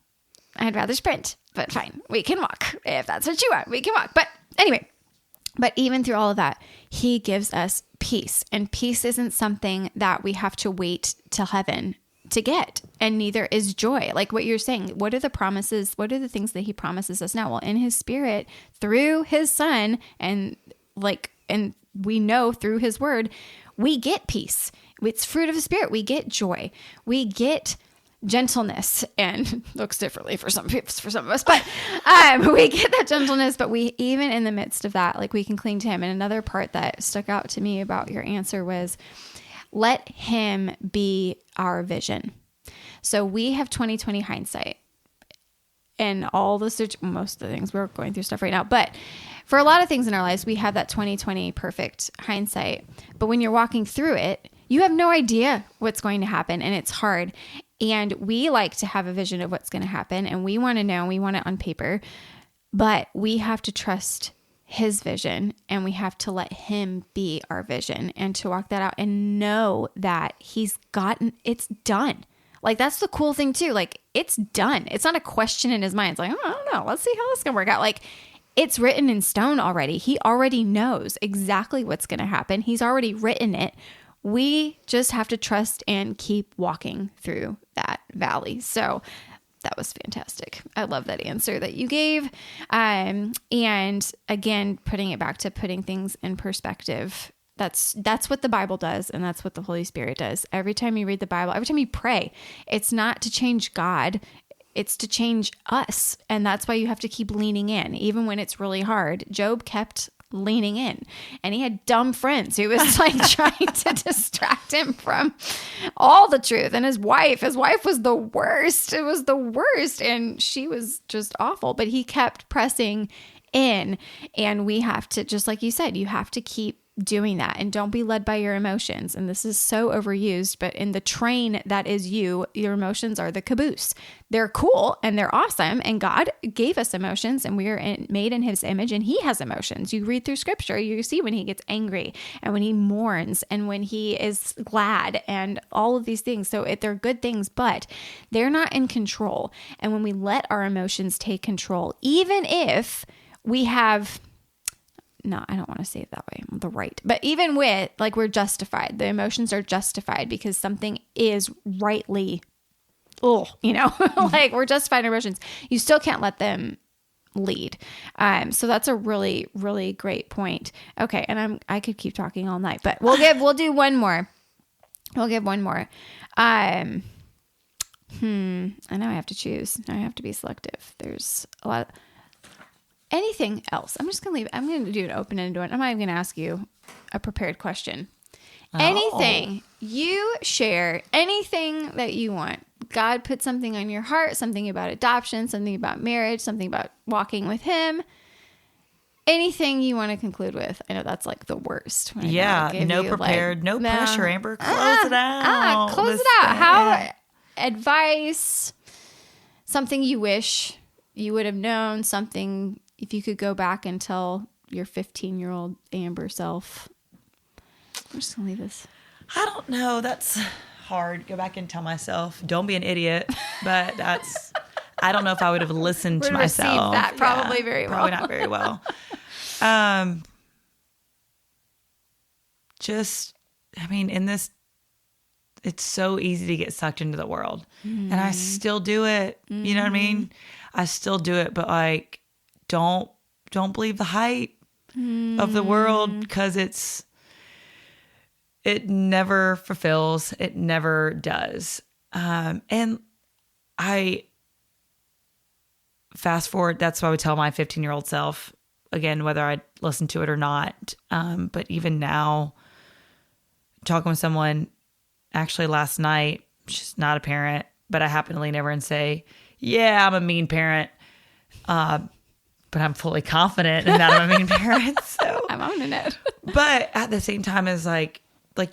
I'd rather sprint, but fine, we can walk. If that's what you want, we can walk. But anyway, but even through all of that, he gives us peace. And peace isn't something that we have to wait till heaven to get. And neither is joy. Like what you're saying, what are the promises? What are the things that he promises us now? Well, in his spirit, through his son, and we know through his word, we get peace. It's fruit of the spirit. We get joy. We get gentleness, and looks differently for some of us, but we get that gentleness. But we, even in the midst of that, like we can cling to him. And another part that stuck out to me about your answer was, let him be our vision. So we have 20/20 hindsight, and most of the things we're going through stuff right now, but for a lot of things in our lives, we have that 20/20 perfect hindsight. But when you're walking through it, you have no idea what's going to happen, and it's hard. And we like to have a vision of what's going to happen, and we want to know, we want it on paper, but we have to trust his vision, and we have to let him be our vision, and to walk that out and know that it's done. Like, that's the cool thing too. Like, it's done. It's not a question in his mind. It's like, oh, I don't know. Let's see how this is going to work out. Like, it's written in stone already. He already knows exactly what's going to happen. He's already written it. We just have to trust and keep walking through that valley. So that was fantastic. I love that answer that you gave. And again, putting it back to putting things in perspective. That's what the Bible does, and that's what the Holy Spirit does. Every time you read the Bible, every time you pray, it's not to change God, it's to change us. And that's why you have to keep leaning in, even when it's really hard. Job kept leaning in, and he had dumb friends who was like trying to distract him from all the truth. And his wife was the worst. It was the worst. And she was just awful, but he kept pressing in. And we have to, just like you said, you have to keep doing that, and don't be led by your emotions. And this is so overused, but in the train that is you, your emotions are the caboose. They're cool and they're awesome. And God gave us emotions, and we are made in his image, and he has emotions. You read through scripture, you see when he gets angry and when he mourns and when he is glad and all of these things. So they're good things, but they're not in control. And when we let our emotions take control, even if we have, no, I don't want to say it that way, but even with, like, we're justified, the emotions are justified because something is rightly, like we're justified in emotions. You still can't let them lead. So that's a really, really great point. Okay. And I could keep talking all night, but we'll do one more. We'll give one more. I know I have to choose. Now I have to be selective. There's a lot of, anything else? I'm just going to leave. I'm going to do an open-ended one. I'm not even going to ask you a prepared question. Anything you share, anything that you want. God put something on your heart, something about adoption, something about marriage, something about walking with him. Anything you want to conclude with. I know that's like the worst. Yeah, no prepared, no pressure, Amber. Close it out. Close it out. How advice, something you wish you would have known, something if you could go back and tell your 15-year-old Amber self. I'm just going to leave this. I don't know. That's hard. Go back and tell myself, don't be an idiot. But I don't know if I would have listened to myself. That probably very well. Probably not very well. In this, it's so easy to get sucked into the world. And I still do it. You know what I mean? I still do it, but like, don't believe the hype of the world, because it never fulfills. It never does. And I fast forward. That's what I would tell my 15-year-old self, again, whether I listen to it or not. But even now, talking with someone actually last night, she's not a parent, but I happen to lean over and say, yeah, I'm a mean parent. But I'm fully confident in that I'm a mean parent. So I'm owning it. But at the same time, is like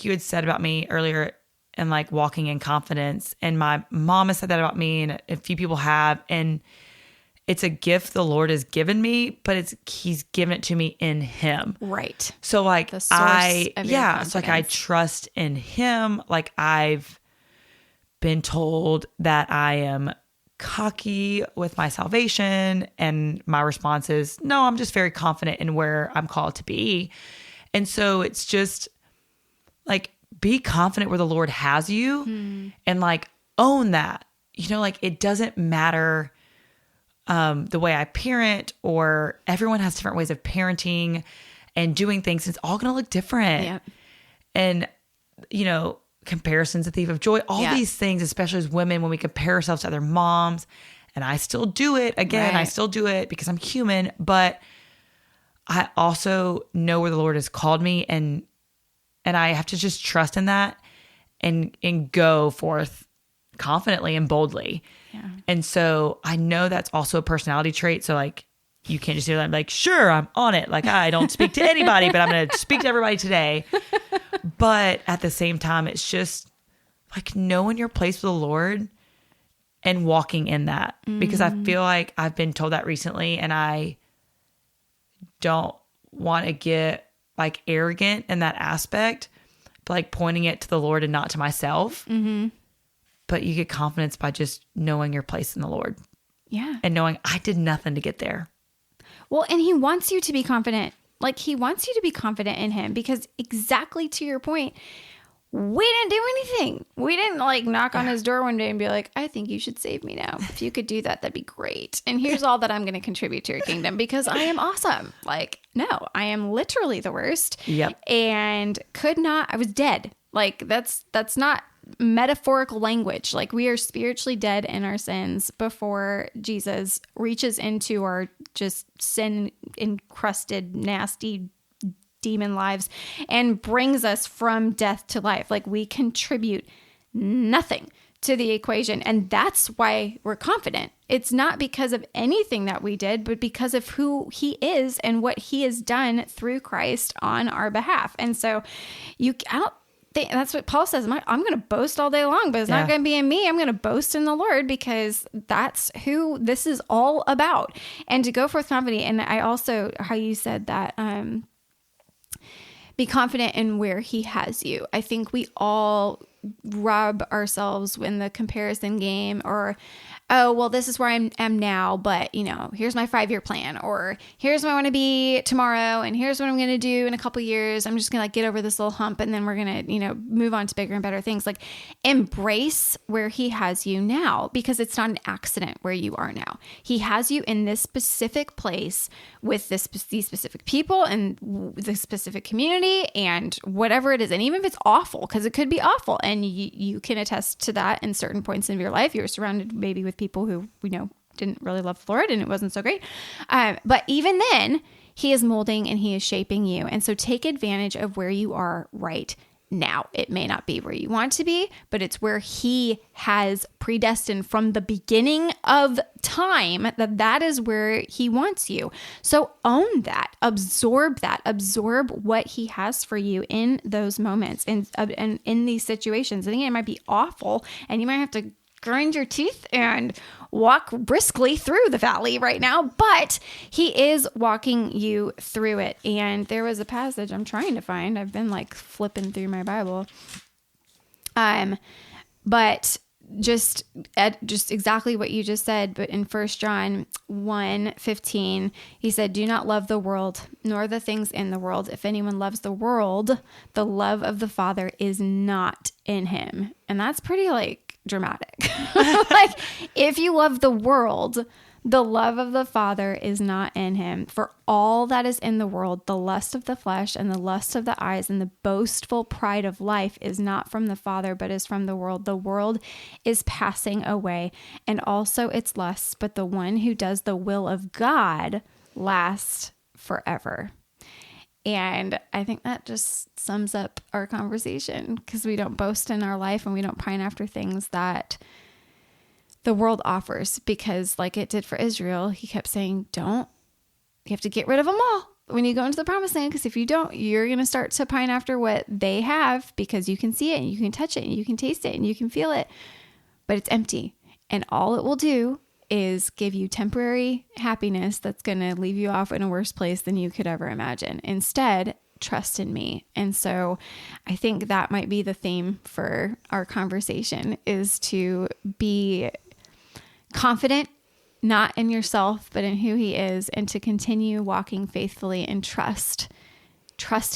you had said about me earlier, and like walking in confidence. And my mom has said that about me, and a few people have. And it's a gift the Lord has given me, but he's given it to me in him. Right. So like the source of your confidence. So like I trust in him. Like I've been told that I am cocky with my salvation, and my response is, no, I'm just very confident in where I'm called to be. And so it's just like, be confident where the Lord has you, and like own that, like it doesn't matter the way I parent, or everyone has different ways of parenting and doing things. It's all going to look different. Yep. And, comparison's a thief of joy. All these things, especially as women, when we compare ourselves to other moms, and I still do it. Again, right. I still do it because I'm human, but I also know where the Lord has called me, and I have to just trust in that and go forth confidently and boldly. Yeah. And so I know that's also a personality trait. So like, you can't just do that. I'm like, sure, I'm on it. Like, I don't speak to anybody, but I'm going to speak to everybody today. But at the same time, it's just like knowing your place with the Lord and walking in that. Because I feel like I've been told that recently, and I don't want to get like arrogant in that aspect, but like pointing it to the Lord and not to myself. Mm-hmm. But you get confidence by just knowing your place in the Lord. Yeah. And knowing I did nothing to get there. Well, and he wants you to be confident. Like, he wants you to be confident in him, because exactly to your point, we didn't do anything. We didn't like knock on his door one day and be like, I think you should save me now. If you could do that, that'd be great. And here's all that I'm going to contribute to your kingdom, because I am awesome. Like, no, I am literally the worst. Yep. And I was dead. Like, that's not metaphorical language. Like, we are spiritually dead in our sins before Jesus reaches into our just sin encrusted, nasty demon lives and brings us from death to life. Like, we contribute nothing to the equation. And that's why we're confident. It's not because of anything that we did, but because of who he is and what he has done through Christ on our behalf. And so I don't think that's what Paul says. I'm going to boast all day long, but it's not going to be in me. I'm going to boast in the Lord, because that's who this is all about. And to go forth confident. And I also, how you said that, be confident in where he has you. I think we all rob ourselves in the comparison game, or, oh, well, this is where I am now, but here's my 5-year plan, or here's where I want to be tomorrow, and here's what I'm going to do in a couple years. I'm just going to get over this little hump, and then we're going to, move on to bigger and better things. Like, embrace where he has you now, because it's not an accident where you are now. He has you in this specific place with these specific people and the specific community and whatever it is. And even if it's awful, because it could be awful, and you can attest to that in certain points of your life. You're surrounded maybe with people who didn't really love the Lord, and it wasn't so great. But even then, he is molding and he is shaping you. And so take advantage of where you are right now. It may not be where you want to be, but it's where he has predestined from the beginning of time, that is where he wants you. So own that, absorb what he has for you in those moments and in these situations. I think it might be awful, and you might have to grind your teeth and walk briskly through the valley right now, but he is walking you through it. And there was a passage I'm trying to find. I've been like flipping through my Bible. But just exactly what you just said, but in 1 John 1:15, he said, "Do not love the world, nor the things in the world. If anyone loves the world, the love of the Father is not in him." And that's pretty dramatic. Like, if you love the world, the love of the Father is not in him. For all that is in the world, the lust of the flesh and the lust of the eyes and the boastful pride of life is not from the Father, but is from the world. The world is passing away, and also its lusts, but the one who does the will of God lasts forever. And I think that just sums up our conversation, because we don't boast in our life and we don't pine after things that the world offers, because like it did for Israel, he kept saying, you have to get rid of them all when you go into the promised land, because if you don't, you're going to start to pine after what they have, because you can see it and you can touch it and you can taste it and you can feel it, but it's empty. And all it will do is give you temporary happiness that's going to leave you off in a worse place than you could ever imagine. Instead, trust in me. And so I think that might be the theme for our conversation, is to be confident, not in yourself, but in who he is, and to continue walking faithfully and trust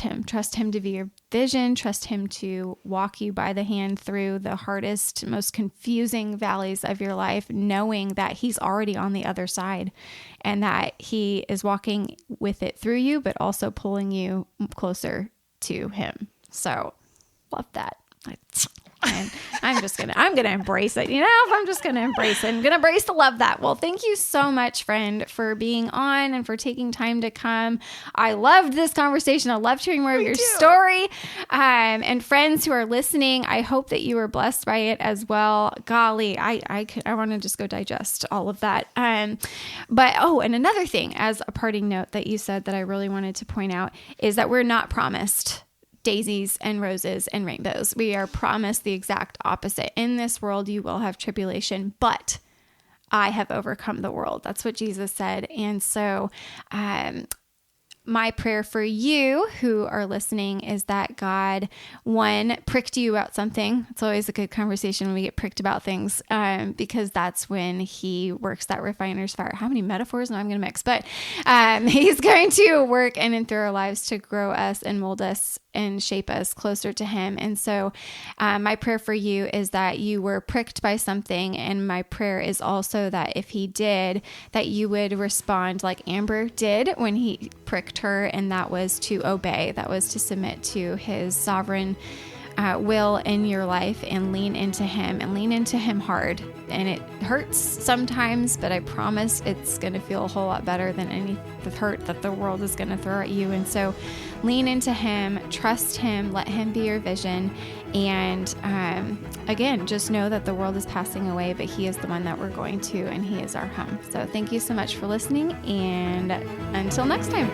him to be your vision, trust him to walk you by the hand through the hardest, most confusing valleys of your life, knowing that he's already on the other side and that he is walking with it through you, but also pulling you closer to him. So love that. And I'm going to embrace it. I'm just going to embrace it. I'm going to embrace to love that. Well, thank you so much, friend, for being on and for taking time to come. I loved this conversation. I loved hearing more of your story. And friends who are listening, I hope that you were blessed by it as well. Golly, I want to just go digest all of that. And another thing, as a parting note that you said that I really wanted to point out, is that we're not promised daisies and roses and rainbows. We are promised the exact opposite. In this world, you will have tribulation, but I have overcome the world. That's what Jesus said. And so, my prayer for you who are listening is that God, one, pricked you about something. It's always a good conversation when we get pricked about things, because that's when he works that refiner's fire. How many metaphors? No, I'm going to mix. But he's going to work in and through our lives to grow us and mold us and shape us closer to him. And so my prayer for you is that you were pricked by something. And my prayer is also that if he did, that you would respond like Amber did when he pricked her. And that was to obey. That was to submit to his sovereign will in your life and lean into him hard. And it hurts sometimes, but I promise it's going to feel a whole lot better than any the hurt that the world is going to throw at you. And so lean into him, trust him, let him be your vision. And again, just know that the world is passing away, but he is the one that we're going to, and he is our home. So thank you so much for listening, and until next time.